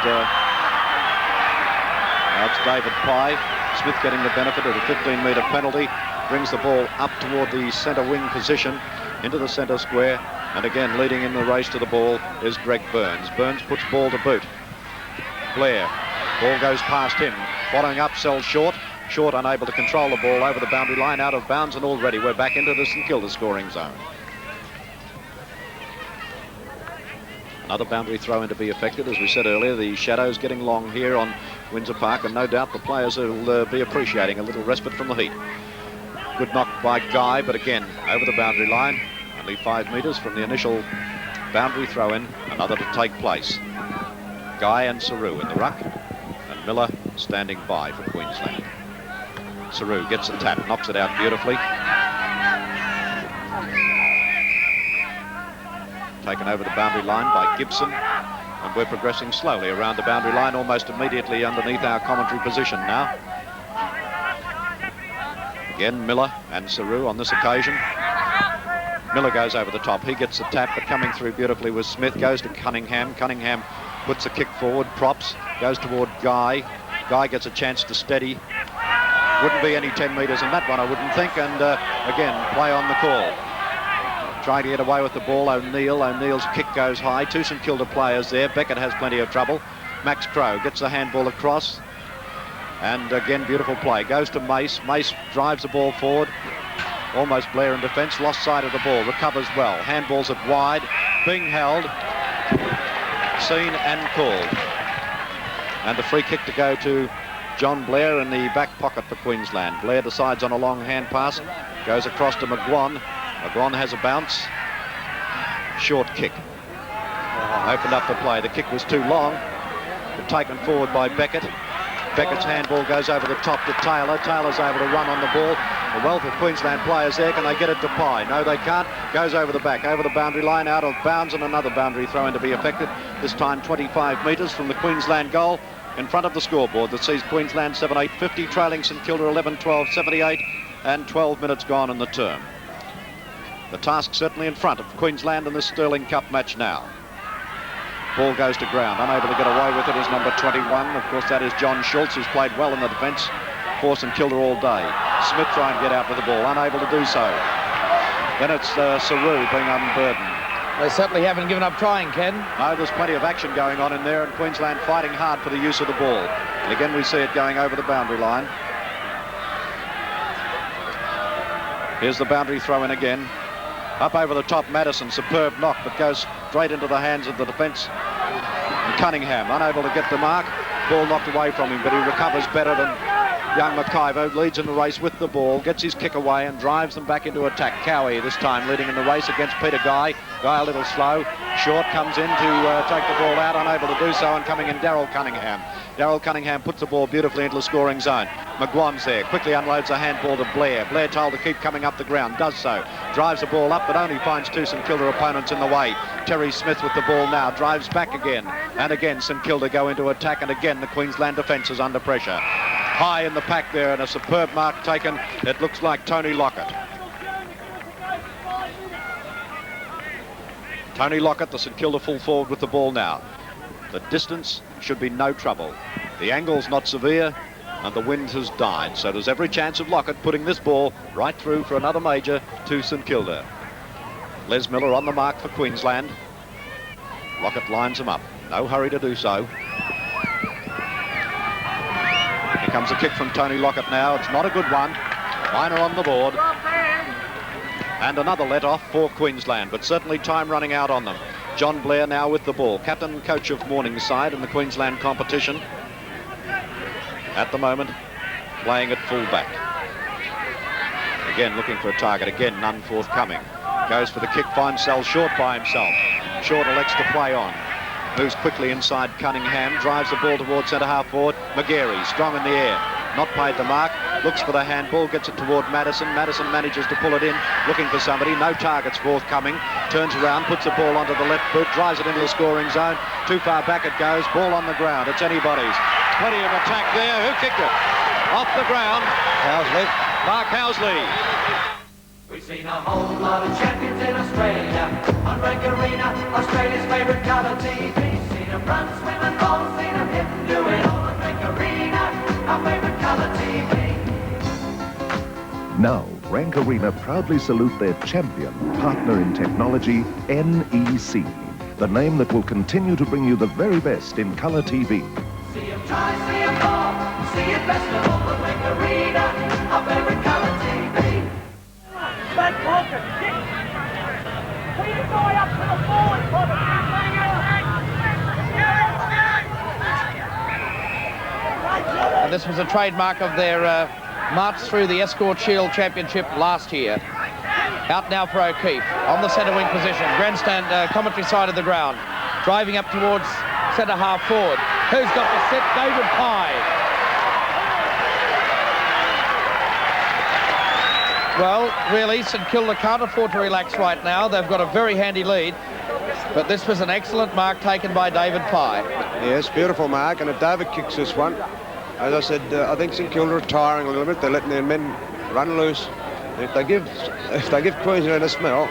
that's David Pye. Smith getting the benefit of the 15-metre penalty, brings the ball up toward the centre wing position, into the centre square, and again leading in the race to the ball is Greg Burns. Burns puts ball to boot. Blair, ball goes past him, following up, sells short. Short unable to control the ball over the boundary line, out of bounds, and already we're back into the St Kilda scoring zone. Another boundary throw in to be effected. As we said earlier, the shadows getting long here on Windsor Park, and no doubt the players will be appreciating a little respite from the heat. Good knock by Guy, but again over the boundary line, only 5 metres from the initial boundary throw in. Another to take place. Guy and Saru in the ruck, and Miller standing by for Queensland. Saru gets the tap, knocks it out beautifully. Taken over the boundary line by Gibson, and we're progressing slowly around the boundary line, almost immediately underneath our commentary position now. Again, Miller and Saru on this occasion. Miller goes over the top. He gets the tap, but coming through beautifully with Smith. Goes to Cunningham. Cunningham puts the kick forward, props, goes toward Guy. Guy gets a chance to steady. Wouldn't be any 10 metres in that one, I wouldn't think. And again, play on the call. Trying to get away with the ball, O'Neill. O'Neill's kick goes high. 2 St Kilda players there. Beckett has plenty of trouble. Max Crowe gets the handball across. And again, beautiful play. Goes to Mace. Mace drives the ball forward. Almost Blair in defence. Lost sight of the ball. Recovers well. Handballs it wide. Being held. Seen and called. And the free kick to go to John Blair in the back pocket for Queensland. Blair decides on a long hand pass. Goes across to McGuan. McGuan has a bounce. Short kick. Opened up the play. The kick was too long. Taken forward by Beckett. Beckett's handball goes over the top to Taylor. Taylor's able to run on the ball. A wealth of Queensland players there. Can they get it to Pye? No, they can't. Goes over the back, over the boundary line, out of bounds, and another boundary throw in to be effected. This time 25 metres from the Queensland goal in front of the scoreboard that sees Queensland 7-8-50, trailing St Kilda 11-12-78, and 12 minutes gone in the term. The task certainly in front of Queensland in this Sterling Cup match now. Ball goes to ground. Unable to get away with it is number 21. Of course, that is John Schultz, who's played well in the defence for St Kilda all day. Smith trying to get out with the ball, unable to do so. Then it's Saru being unburdened. They certainly haven't given up trying, Ken. No, there's plenty of action going on in there, and Queensland fighting hard for the use of the ball. And again, we see it going over the boundary line. Here's the boundary throw in again. Up over the top, Madison, superb knock, but goes straight into the hands of the defence. And Cunningham, unable to get the mark. Ball knocked away from him, but he recovers better than young McIver. Leads in the race with the ball, gets his kick away and drives them back into attack. Cowie this time leading in the race against Peter Guy. Guy a little slow. Short comes in to take the ball out, unable to do so, and coming in Daryl Cunningham. Daryl Cunningham puts the ball beautifully into the scoring zone. McGuan's there, quickly unloads a handball to Blair. Blair told to keep coming up the ground, does so. Drives the ball up, but only finds two St Kilda opponents in the way. Terry Smith with the ball now, drives back again. And again St Kilda go into attack, and again the Queensland defence is under pressure. High in the pack there, and a superb mark taken. It looks like Tony Lockett. Tony Lockett, the St Kilda full forward with the ball now. The distance should be no trouble. The angle's not severe, and the wind has died, so there's every chance of Lockett putting this ball right through for another major to St Kilda. Les Miller on the mark for Queensland. Lockett lines him up. No hurry to do so. Here comes a kick from Tony Lockett now. It's not a good one. Minor on the board. And another let-off for Queensland, but certainly time running out on them. John Blair now with the ball. Captain and coach of Morningside in the Queensland competition. At the moment, playing at full-back. Again, looking for a target. Again, none forthcoming. Goes for the kick, finds Sell Short by himself. Short elects to play on. Moves quickly inside Cunningham. Drives the ball towards centre-half forward. McGarry, strong in the air. Not paid the mark. Looks for the handball. Gets it toward Madison. Madison manages to pull it in. Looking for somebody. No targets forthcoming. Turns around. Puts the ball onto the left boot. Drives it into the scoring zone. Too far back it goes. Ball on the ground. It's anybody's. Plenty of attack there. Who kicked it? Off the ground. Housley. Mark Housley. We've seen a whole lot of champions in Australia. On Rank Arena, Australia's favourite colour TV. Seen them run, swim and bowl. Seen them hit and do it all on Rank Arena, our favourite colour TV. Now, Rank Arena proudly salute their champion, partner in technology, NEC, the name that will continue to bring you the very best in colour TV. See them try, see them fall, see it best of all on Rank Arena, our favourite colour TV. Back pocket, kick. Keep the guy up to the forward pocket. And this was a trademark of their march through the Escort Shield Championship last year. Out now for O'Keefe on the centre wing position. Grandstand commentary side of the ground. Driving up towards centre half forward. Who's got the set? David Pye. Well, really, St Kilda can't afford to relax right now. They've got a very handy lead. But this was an excellent mark taken by David Pye. Yes, beautiful mark. And if David kicks this one, as I said, I think St Kilda are tiring a little bit. They're letting their men run loose. If they give Queensland a smell,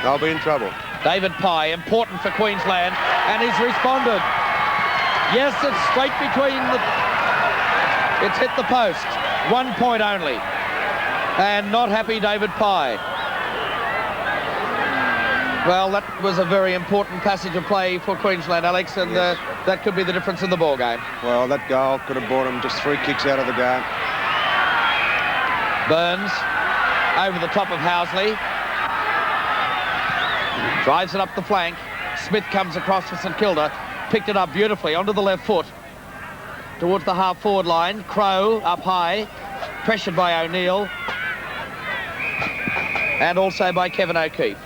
they'll be in trouble. David Pye, important for Queensland, and he's responded. Yes, it's straight between the... It's hit the post. 1 point only. And not happy David Pye. Well, that was a very important passage of play for Queensland, Alex, and yes, that could be the difference in the ball game. Well, that goal could have brought them just 3 kicks out of the game. Burns over the top of Housley. Drives it up the flank. Smith comes across for St Kilda. Picked it up beautifully onto the left foot. Towards the half-forward line. Crow up high. Pressured by O'Neill. And also by Kevin O'Keefe.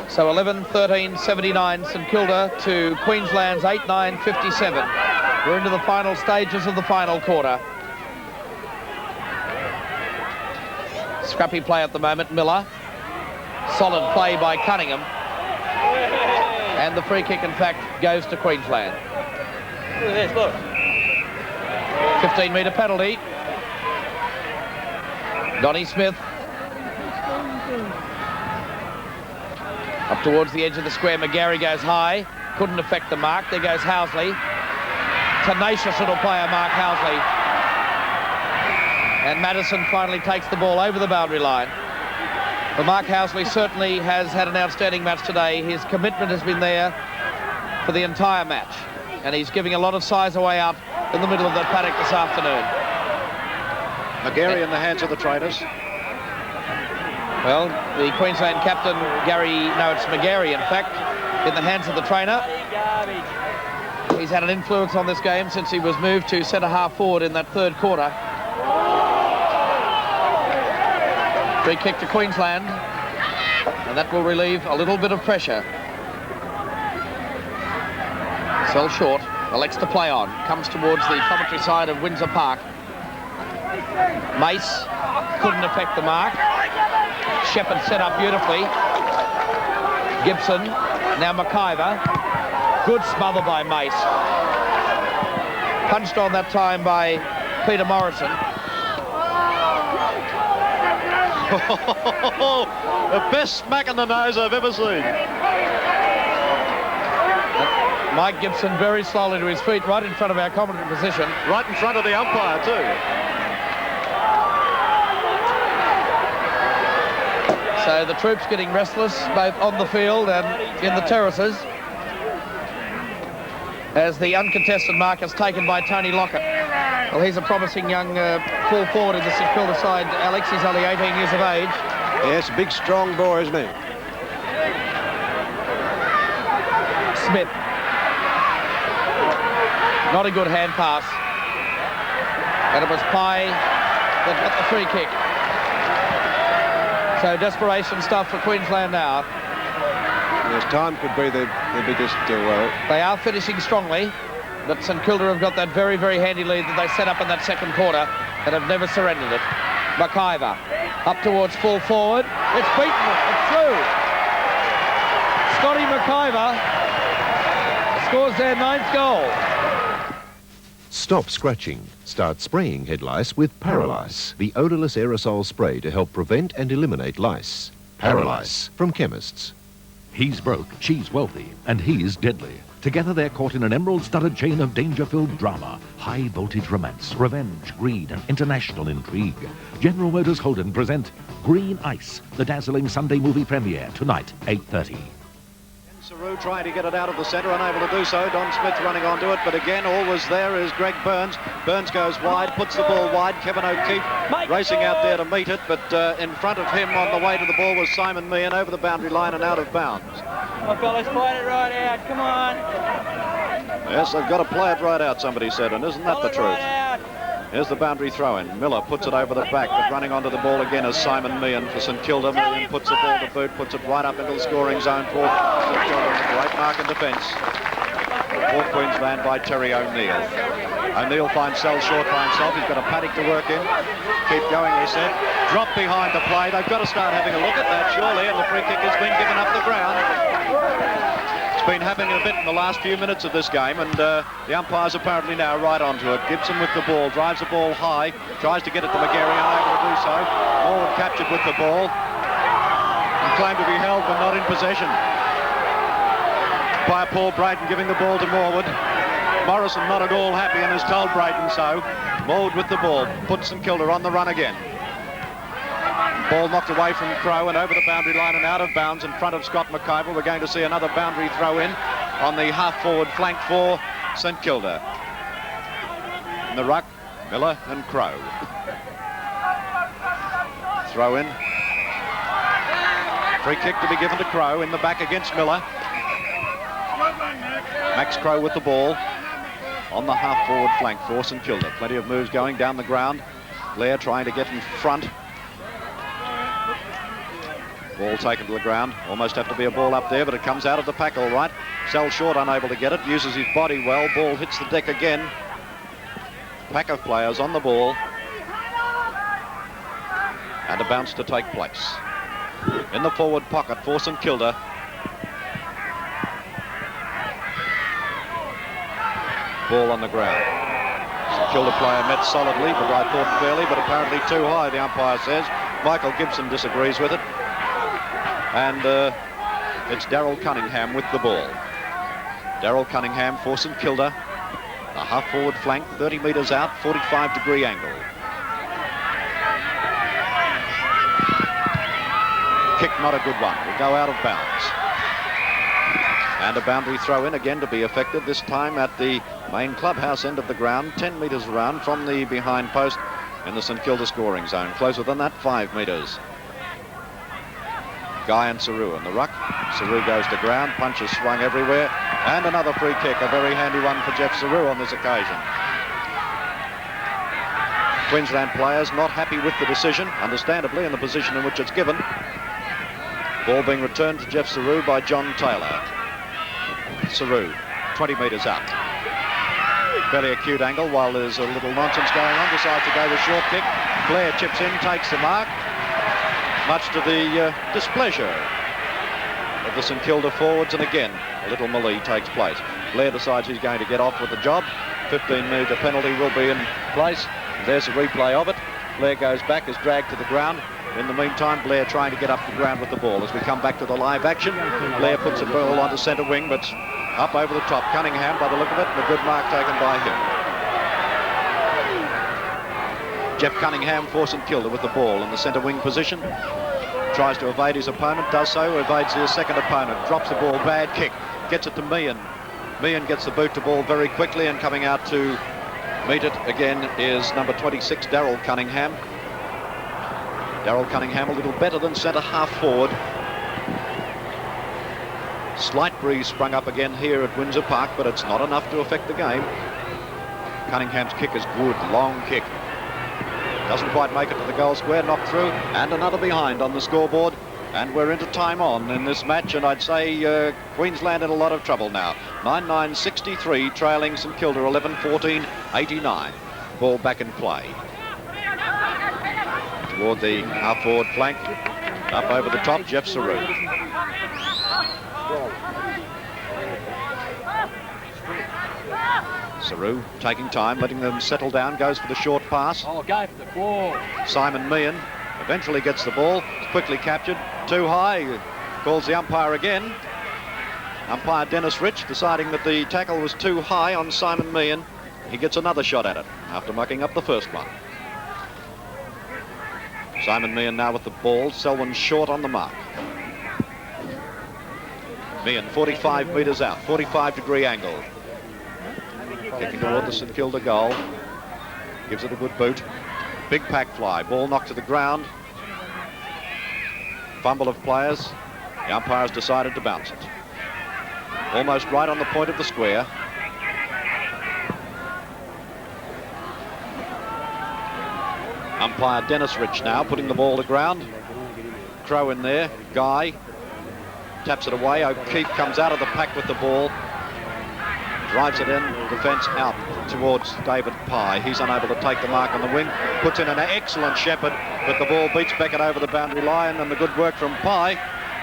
So 11-13-79 St Kilda to Queensland's 8-9-57. We're into the final stages of the final quarter. Scrappy play at the moment, Miller. Solid play by Cunningham. And the free kick, in fact, goes to Queensland. Look at this, look. 15-metre penalty. Donnie Smith. Up towards the edge of the square, McGarry goes high. Couldn't affect the mark. There goes Housley. Tenacious little player, Mark Housley. And Madison finally takes the ball over the boundary line. But Mark Housley certainly has had an outstanding match today. His commitment has been there for the entire match. And he's giving a lot of size away out in the middle of the paddock this afternoon. McGarry in the hands of the trainers. Well, the Queensland captain, it's McGarry, in fact, in the hands of the trainer. He's had an influence on this game since he was moved to centre-half forward in that third quarter. Free kick to Queensland, and that will relieve a little bit of pressure. Sell short, elects to play on, comes towards the commentary side of Windsor Park. Mace couldn't affect the mark. Shepherd set up beautifully. Gibson, now McIver. Good smother by Mace. Punched on that time by Peter Morrison. The best smack in the nose I've ever seen. Mike Gibson very slowly to his feet, right in front of our commentary position. Right in front of the umpire too. So the troops getting restless, both on the field and in the terraces, as the uncontested mark is taken by Tony Lockett. Well, he's a promising young full forward in the St Kilda side, Alex. He's only 18 years of age. Yes, a big, strong boy, isn't he? Smith. Not a good hand pass. And it was Pye that got the free kick. So desperation stuff for Queensland now. Yes, time could be the biggest worry. They are finishing strongly, but St Kilda have got that very, very handy lead that they set up in that second quarter and have never surrendered it. McIver up towards full forward. It's beaten. It's through. Scotty McIver scores their 9th goal. Stop scratching. Start spraying head lice with Paralice, the odourless aerosol spray to help prevent and eliminate lice. Paralice from chemists. He's broke, she's wealthy, and he's deadly. Together they're caught in an emerald-studded chain of danger-filled drama, high-voltage romance, revenge, greed, and international intrigue. General Motors Holden present Green Ice, the dazzling Sunday movie premiere, tonight, 8:30. Saru trying to get it out of the centre, unable to do so. Don Smith running onto it, but again, all was there is Greg Burns. Burns goes wide, puts the ball wide. Kevin O'Keefe racing out there to meet it, but in front of him on the way to the ball was Simon Meehan over the boundary line and out of bounds. Come on, fellas, fight it right out. Come on. Yes, they've got to play it right out, somebody said, and isn't that the truth? Here's the boundary throw-in. Miller puts it over the back, but running onto the ball again is Simon Meehan for St Kilda. Meehan puts the ball to boot, puts it right up into the scoring zone for St Kilda. Great mark in defence for Queensland by Terry O'Neill. O'Neill finds Sell short by himself. He's got a paddock to work in. Keep going, he said. Drop behind the play. They've got to start having a look at that, surely, and the free kick has been given up the ground. Been happening a bit in the last few minutes of this game, and the umpire's apparently now right onto it. Gibson with the ball, drives the ball high, tries to get it to McGarry, unable to do so. Morwood captured with the ball and claimed to be held but not in possession by Paul Brayton, giving the ball to Morwood. Morrison not at all happy and has told Brayton so. Morwood with the ball, puts St Kilda on the run again. Ball knocked away from Crow and over the boundary line and out of bounds in front of Scott McIver. We're going to see another boundary throw in on the half-forward flank for St Kilda. In the ruck, Miller and Crow. Throw in. Free kick to be given to Crow in the back against Miller. Max Crow with the ball on the half-forward flank for St Kilda. Plenty of moves going down the ground. Blair trying to get in front. Ball taken to the ground. Almost have to be a ball up there, but it comes out of the pack all right. Sell short, unable to get it. Uses his body well. Ball hits the deck again. Pack of players on the ball. And a bounce to take place. In the forward pocket for St Kilda. Ball on the ground. St Kilda player met solidly, but I thought fairly, but apparently too high, the umpire says. Michael Gibson disagrees with it. And it's Darryl Cunningham with the ball. Darryl Cunningham for St Kilda. A half-forward flank, 30 metres out, 45-degree angle. Kick not a good one. Will go out of bounds. And a boundary throw in again to be effected, this time at the main clubhouse end of the ground, 10 metres around from the behind post in the St Kilda scoring zone. Close within that 5 metres. Guy and Saru in the ruck. Saru goes to ground, punches swung everywhere, and another free kick, a very handy one for Jeff Saru on this occasion. Queensland players not happy with the decision, understandably, in the position in which it's given. Ball being returned to Jeff Saru by John Taylor. Saru, 20 metres out. Fairly acute angle while there's a little nonsense going on. Decides to go with short kick. Blair chips in, takes the mark. Much to the displeasure of the St Kilda forwards, and again a little melee takes place. Blair decides he's going to get off with the job. 15-metre penalty will be in place. There's a replay of it. Blair goes back, is dragged to the ground. In the meantime, Blair trying to get up the ground with the ball. As we come back to the live action, Blair puts the ball onto centre wing, but up over the top. Cunningham, by the look of it, and a good mark taken by him. Jeff Cunningham for St Kilda with the ball in the centre wing position. Tries to evade his opponent, does so, evades his second opponent, drops the ball, bad kick, gets it to Meehan. Meehan gets the boot to ball very quickly, and coming out to meet it again is number 26, Darryl Cunningham. Darryl Cunningham a little better than centre half forward. Slight breeze sprung up again here at Windsor Park, but it's not enough to affect the game. Cunningham's kick is good, long kick. Doesn't quite make it to the goal square, knocked through, and another behind on the scoreboard. And we're into time on in this match, and I'd say Queensland in a lot of trouble now. 9-9-63, trailing St Kilda 11-14-89. Ball back in play. Toward the half-forward flank, up over the top, Jeff Saru. Saru taking time, letting them settle down, goes for the short pass. Oh, go for the ball. Simon Meehan eventually gets the ball, quickly captured, too high, calls the umpire again. Umpire Dennis Rich deciding that the tackle was too high on Simon Meehan. He gets another shot at it after mucking up the first one. Simon Meehan now with the ball, Selwyn short on the mark. Meehan 45 metres out, 45-degree angle. Kicking toward the St Kilda goal. Gives it a good boot. Big pack fly. Ball knocked to the ground. Fumble of players. The umpire's decided to bounce it. Almost right on the point of the square. Umpire Dennis Rich now putting the ball to ground. Crow in there. Guy taps it away. O'Keefe comes out of the pack with the ball. Drives it in, defence out towards David Pye. He's unable to take the mark on the wing. Puts in an excellent shepherd, but the ball beats Beckett over the boundary line, and the good work from Pye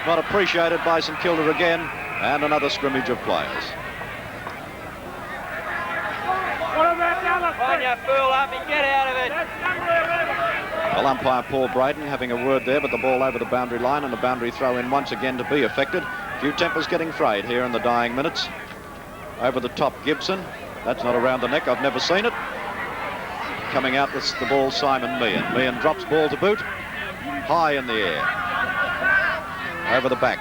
not appreciated by St Kilda again, and another scrimmage of players. On you fool up and get out of it. Well, umpire Paul Braden having a word there, but the ball over the boundary line and the boundary throw in once again to be affected. A few tempers getting frayed here in the dying minutes. Over the top, Gibson. That's not around the neck. I've never seen it. Coming out with the ball, Simon Meehan. Meehan drops ball to boot. High in the air. Over the back.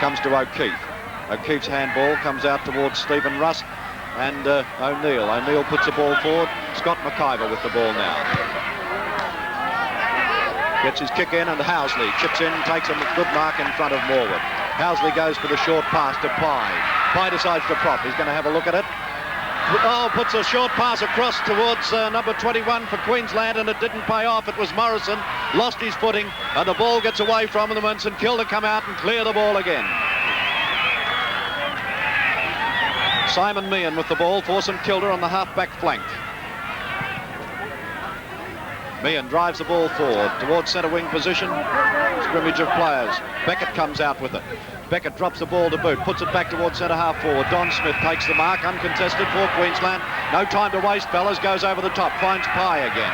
Comes to O'Keefe. O'Keefe's handball comes out towards Stephen Russ and O'Neill. O'Neill puts the ball forward. Scott McIver with the ball now. Gets his kick in, and Housley chips in, takes a good mark in front of Morwood. Housley goes for the short pass to Pye. Pye decides to prop. He's going to have a look at it. Oh, puts a short pass across towards number 21 for Queensland, and it didn't pay off. It was Morrison, lost his footing, and the ball gets away from them, and St Kilda come out and clear the ball again. Simon Meehan with the ball for St Kilda on the half-back flank. Meehan drives the ball forward towards centre wing position. Scrimmage of players. Beckett comes out with it. Beckett drops the ball to boot, puts it back towards centre half forward. Don Smith takes the mark, uncontested for Queensland. No time to waste, fellas. Goes over the top, finds Pye again.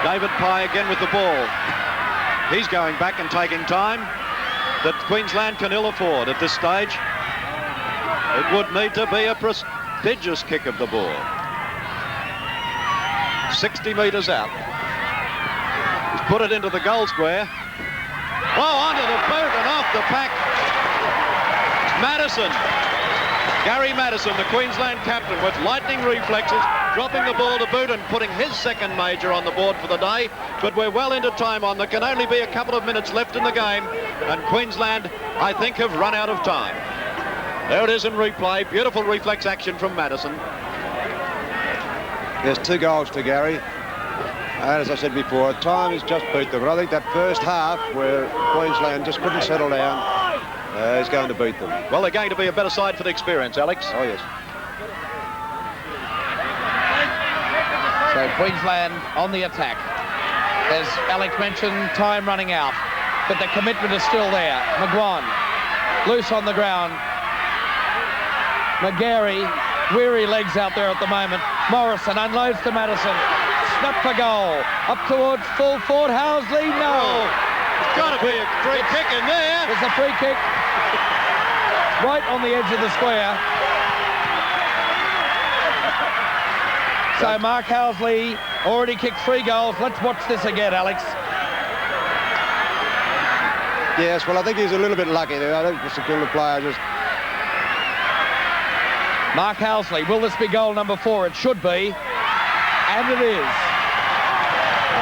David Pye again with the ball. He's going back and taking time that Queensland can ill afford at this stage. It would need to be a prestigious kick of the ball. 60 metres out. He's put it into the goal square. Oh, onto the boot and off the pack. Madison. Gary Madison, the Queensland captain, with lightning reflexes, dropping the ball to boot and putting his second major on the board for the day. But we're well into time on. There can only be a couple of minutes left in the game, and Queensland, I think, have run out of time. There it is in replay. Beautiful reflex action from Madison. There's 2 goals to Gary. And as I said before, time has just beat them. But I think that first half where Queensland just couldn't settle down is going to beat them. Well, they're going to be a better side for the experience, Alex. Oh, yes. So Queensland on the attack. As Alex mentioned, time running out. But the commitment is still there. McGuan, loose on the ground. McGarry, weary legs out there at the moment. Morrison unloads to Madison. Snap for goal. Up towards full forward. Housley, no. Oh, it's got to be a free kick in there. There's a free kick right on the edge of the square. So Mark Housley already kicked 3 goals. Let's watch this again, Alex. Yes, well, I think he's a little bit lucky there. I think the St Kilda player just... Mark Housley, will this be goal number 4? It should be, and it is.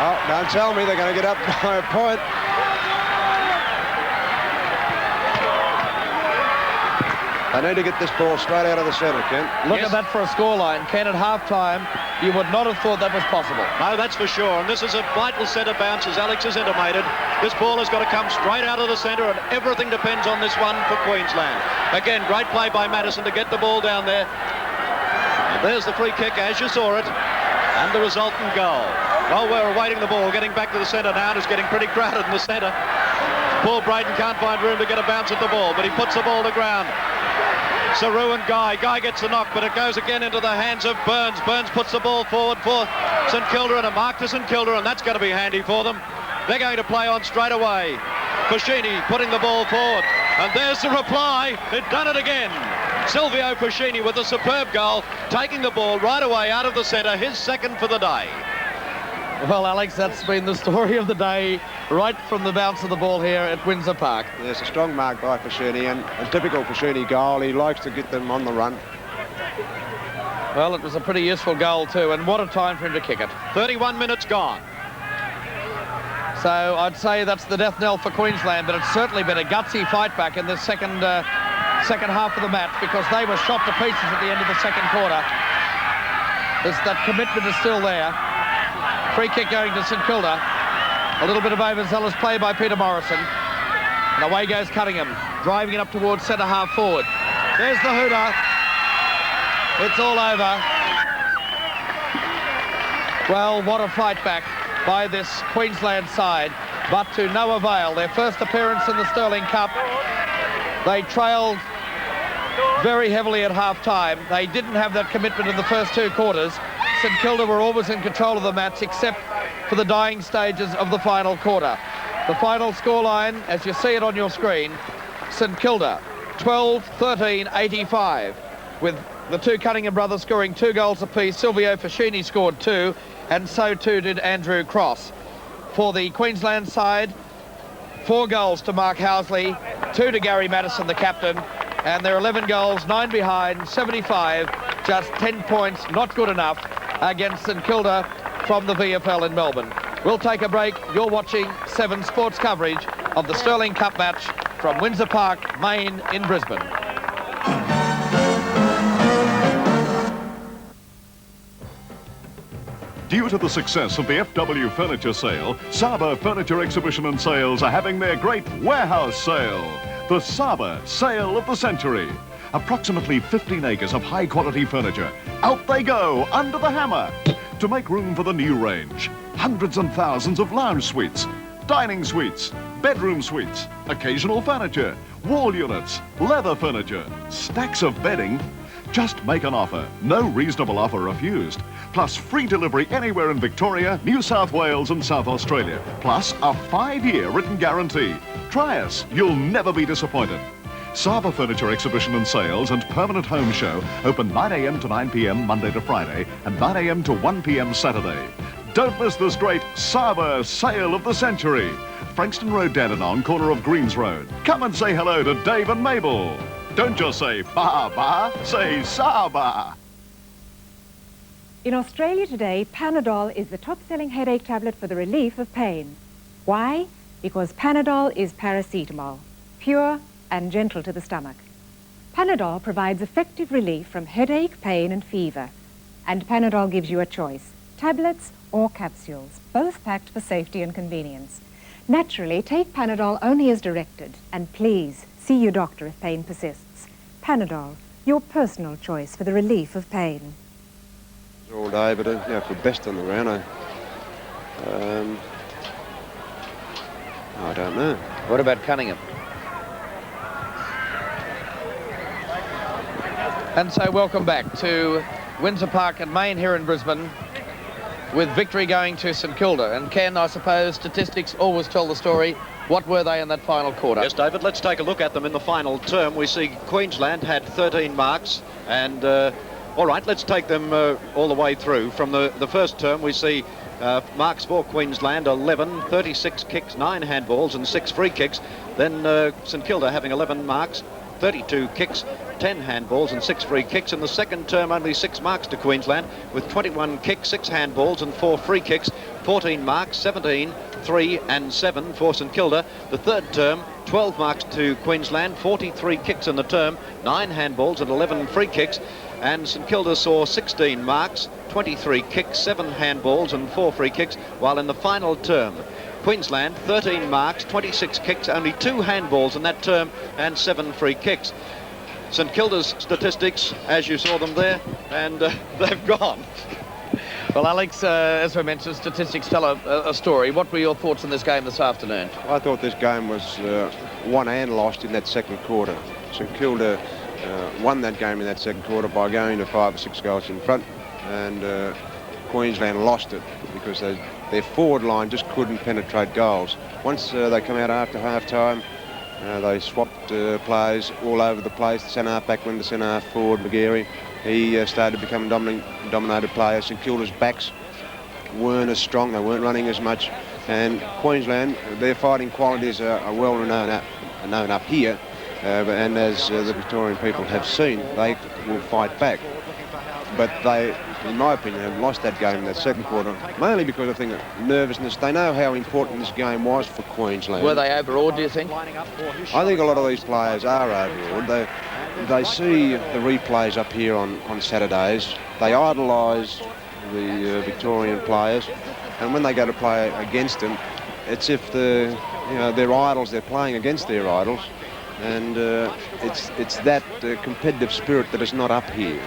Oh, don't tell me they're going to get up by a point. They need to get this ball straight out of the centre, Ken. Look at that for a scoreline. Ken, at half-time, you would not have thought that was possible. No, that's for sure. And this is a vital centre bounce, as Alex has intimated. This ball has got to come straight out of the centre, and everything depends on this one for Queensland. Again, great play by Madison to get the ball down there. And there's the free kick, as you saw it, and the resultant goal. Well, we're awaiting the ball, getting back to the centre now, and it's getting pretty crowded in the centre. Paul Brayton can't find room to get a bounce at the ball, but he puts the ball to ground. Saru and Guy gets the knock, but it goes again into the hands of Burns. Burns puts the ball forward for St Kilda, and a mark to St Kilda, and that's going to be handy for them. They're going to play on straight away. Fashini putting the ball forward, and there's the reply. They've done it again. Silvio Fashini with a superb goal, taking the ball right away out of the centre, his second for the day. Well, Alex, that's been the story of the day, right from the bounce of the ball here at Windsor Park. Yes, a strong mark by Fashini, and a typical Fashini goal. He likes to get them on the run. Well, it was a pretty useful goal too, and what a time for him to kick it. 31 minutes gone. So I'd say that's the death knell for Queensland, but it's certainly been a gutsy fight back in this second half of the match, because they were shot to pieces at the end of the second quarter. That commitment is still there. Free kick going to St Kilda. A little bit of overzealous play by Peter Morrison. And away goes Cunningham, driving it up towards centre half forward. There's the hooter. It's all over. Well, what a fight back by this Queensland side, but to no avail. Their first appearance in the Sterling Cup. They trailed very heavily at half-time. They didn't have that commitment in the first 2 quarters. St Kilda were always in control of the match, except for the dying stages of the final quarter. The final scoreline, as you see it on your screen, St Kilda 12-13-85, with the 2 Cunningham brothers scoring 2 goals apiece. Silvio Fashini scored 2, and so too did Andrew Cross. For the Queensland side, 4 goals to Mark Housley, 2 to Gary Madison, the captain, and they're 11 goals, 9 behind, 75, just 10 points, not good enough against St Kilda from the VFL in Melbourne. We'll take a break. You're watching 7 Sports coverage of the Sterling Cup match from Windsor Park, Maine in Brisbane. Due to the success of the FW Furniture Sale, Saba Furniture Exhibition and Sales are having their great warehouse sale. The Saba Sale of the Century. Approximately 15 acres of high-quality furniture. Out they go, under the hammer, to make room for the new range. Hundreds and thousands of lounge suites, dining suites, bedroom suites, occasional furniture, wall units, leather furniture, stacks of bedding. Just make an offer. No reasonable offer refused. Plus free delivery anywhere in Victoria, New South Wales and South Australia. Plus a 5-year written guarantee. Try us. You'll never be disappointed. Saba Furniture Exhibition and Sales and Permanent Home Show open 9 a.m. to 9 p.m. Monday to Friday and 9 a.m. to 1 p.m. Saturday. Don't miss this great Saba Sale of the Century. Frankston Road, Dandenong, corner of Greens Road. Come and say hello to Dave and Mabel. Don't just say ba-ba, say Saba. In Australia today, Panadol is the top-selling headache tablet for the relief of pain. Why? Because Panadol is paracetamol, pure and gentle to the stomach. Panadol provides effective relief from headache, pain and fever. And Panadol gives you a choice, tablets or capsules, both packed for safety and convenience. Naturally, take Panadol only as directed, and please see your doctor if pain persists. Panadol, your personal choice for the relief of pain. All day, but for best on the ground, I don't know. What about Cunningham? And so welcome back to Windsor Park at Main here in Brisbane, with victory going to St Kilda. And Ken, I suppose statistics always tell the story. What were they in that final quarter? Yes, David, let's take a look at them in the final term. We see Queensland had 13 marks, and all right, let's take them all the way through. From the first term, we see marks for Queensland, 11, 36 kicks, 9 handballs and 6 free kicks. Then St Kilda having 11 marks, 32 kicks, 10 handballs and 6 free kicks. In the second term, only 6 marks to Queensland, with 21 kicks, 6 handballs and 4 free kicks. 14 marks, 17, 3 and 7 for St Kilda. The third term, 12 marks to Queensland, 43 kicks in the term, 9 handballs and 11 free kicks. And St Kilda saw 16 marks, 23 kicks, 7 handballs and 4 free kicks, while in the final term, Queensland, 13 marks, 26 kicks, only 2 handballs in that term and 7 free kicks. St Kilda's statistics, as you saw them there, and they've gone. Well, Alex, as we mentioned, statistics tell a story. What were your thoughts on this game this afternoon? I thought this game was won and lost in that second quarter. St Kilda won that game in that second quarter by going to 5 or 6 goals in front, and Queensland lost it because their forward line just couldn't penetrate goals. Once they come out after half-time, they swapped players all over the place. The centre-half back went to centre-half forward, McGarry. He started to become a dominated player. St Kilda's backs weren't as strong, they weren't running as much. And Queensland, their fighting qualities are well known up here. And as the Victorian people have seen, they will fight back. But they, in my opinion, have lost that game in that second quarter, mainly because I think nervousness. They know how important this game was for Queensland. Were they overawed, do you think? I think a lot of these players are overawed. They see the replays up here on Saturdays. They idolise the Victorian players, and when they go to play against them, it's if their idols, they're playing against their idols. And it's that competitive spirit that is not up here.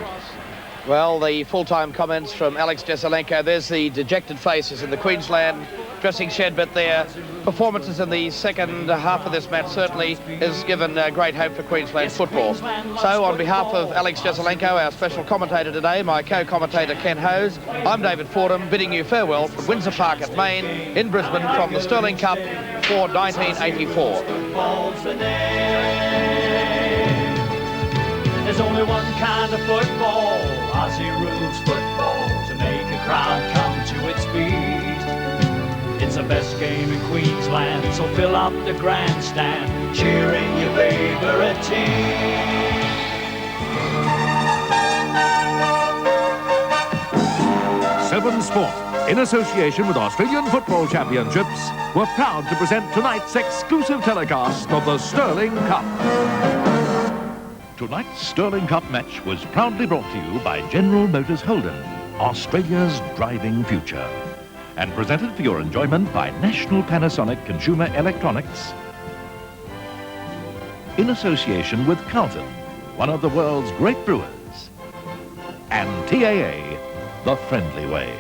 Well, the full-time comments from Alex Jesaulenko. There's the dejected faces in the Queensland dressing shed, but their performances in the second half of this match certainly has given great hope for Queensland football. So on behalf of Alex Jesaulenko, our special commentator today, my co-commentator Ken Hose, I'm David Fordham, bidding you farewell from Windsor Park at Main in Brisbane from the Sterling Cup for 1984. There's only one kind of football, Aussie rules football, to make a crowd come to its feet. It's the best game in Queensland, so fill up the grandstand, cheering your favourite team. Seven Sport, in association with Australian Football Championships, were proud to present tonight's exclusive telecast of the Sterling Cup. Tonight's Sterling Cup match was proudly brought to you by General Motors Holden, Australia's driving future, and presented for your enjoyment by National Panasonic Consumer Electronics, in association with Carlton, one of the world's great brewers, and TAA, the friendly way.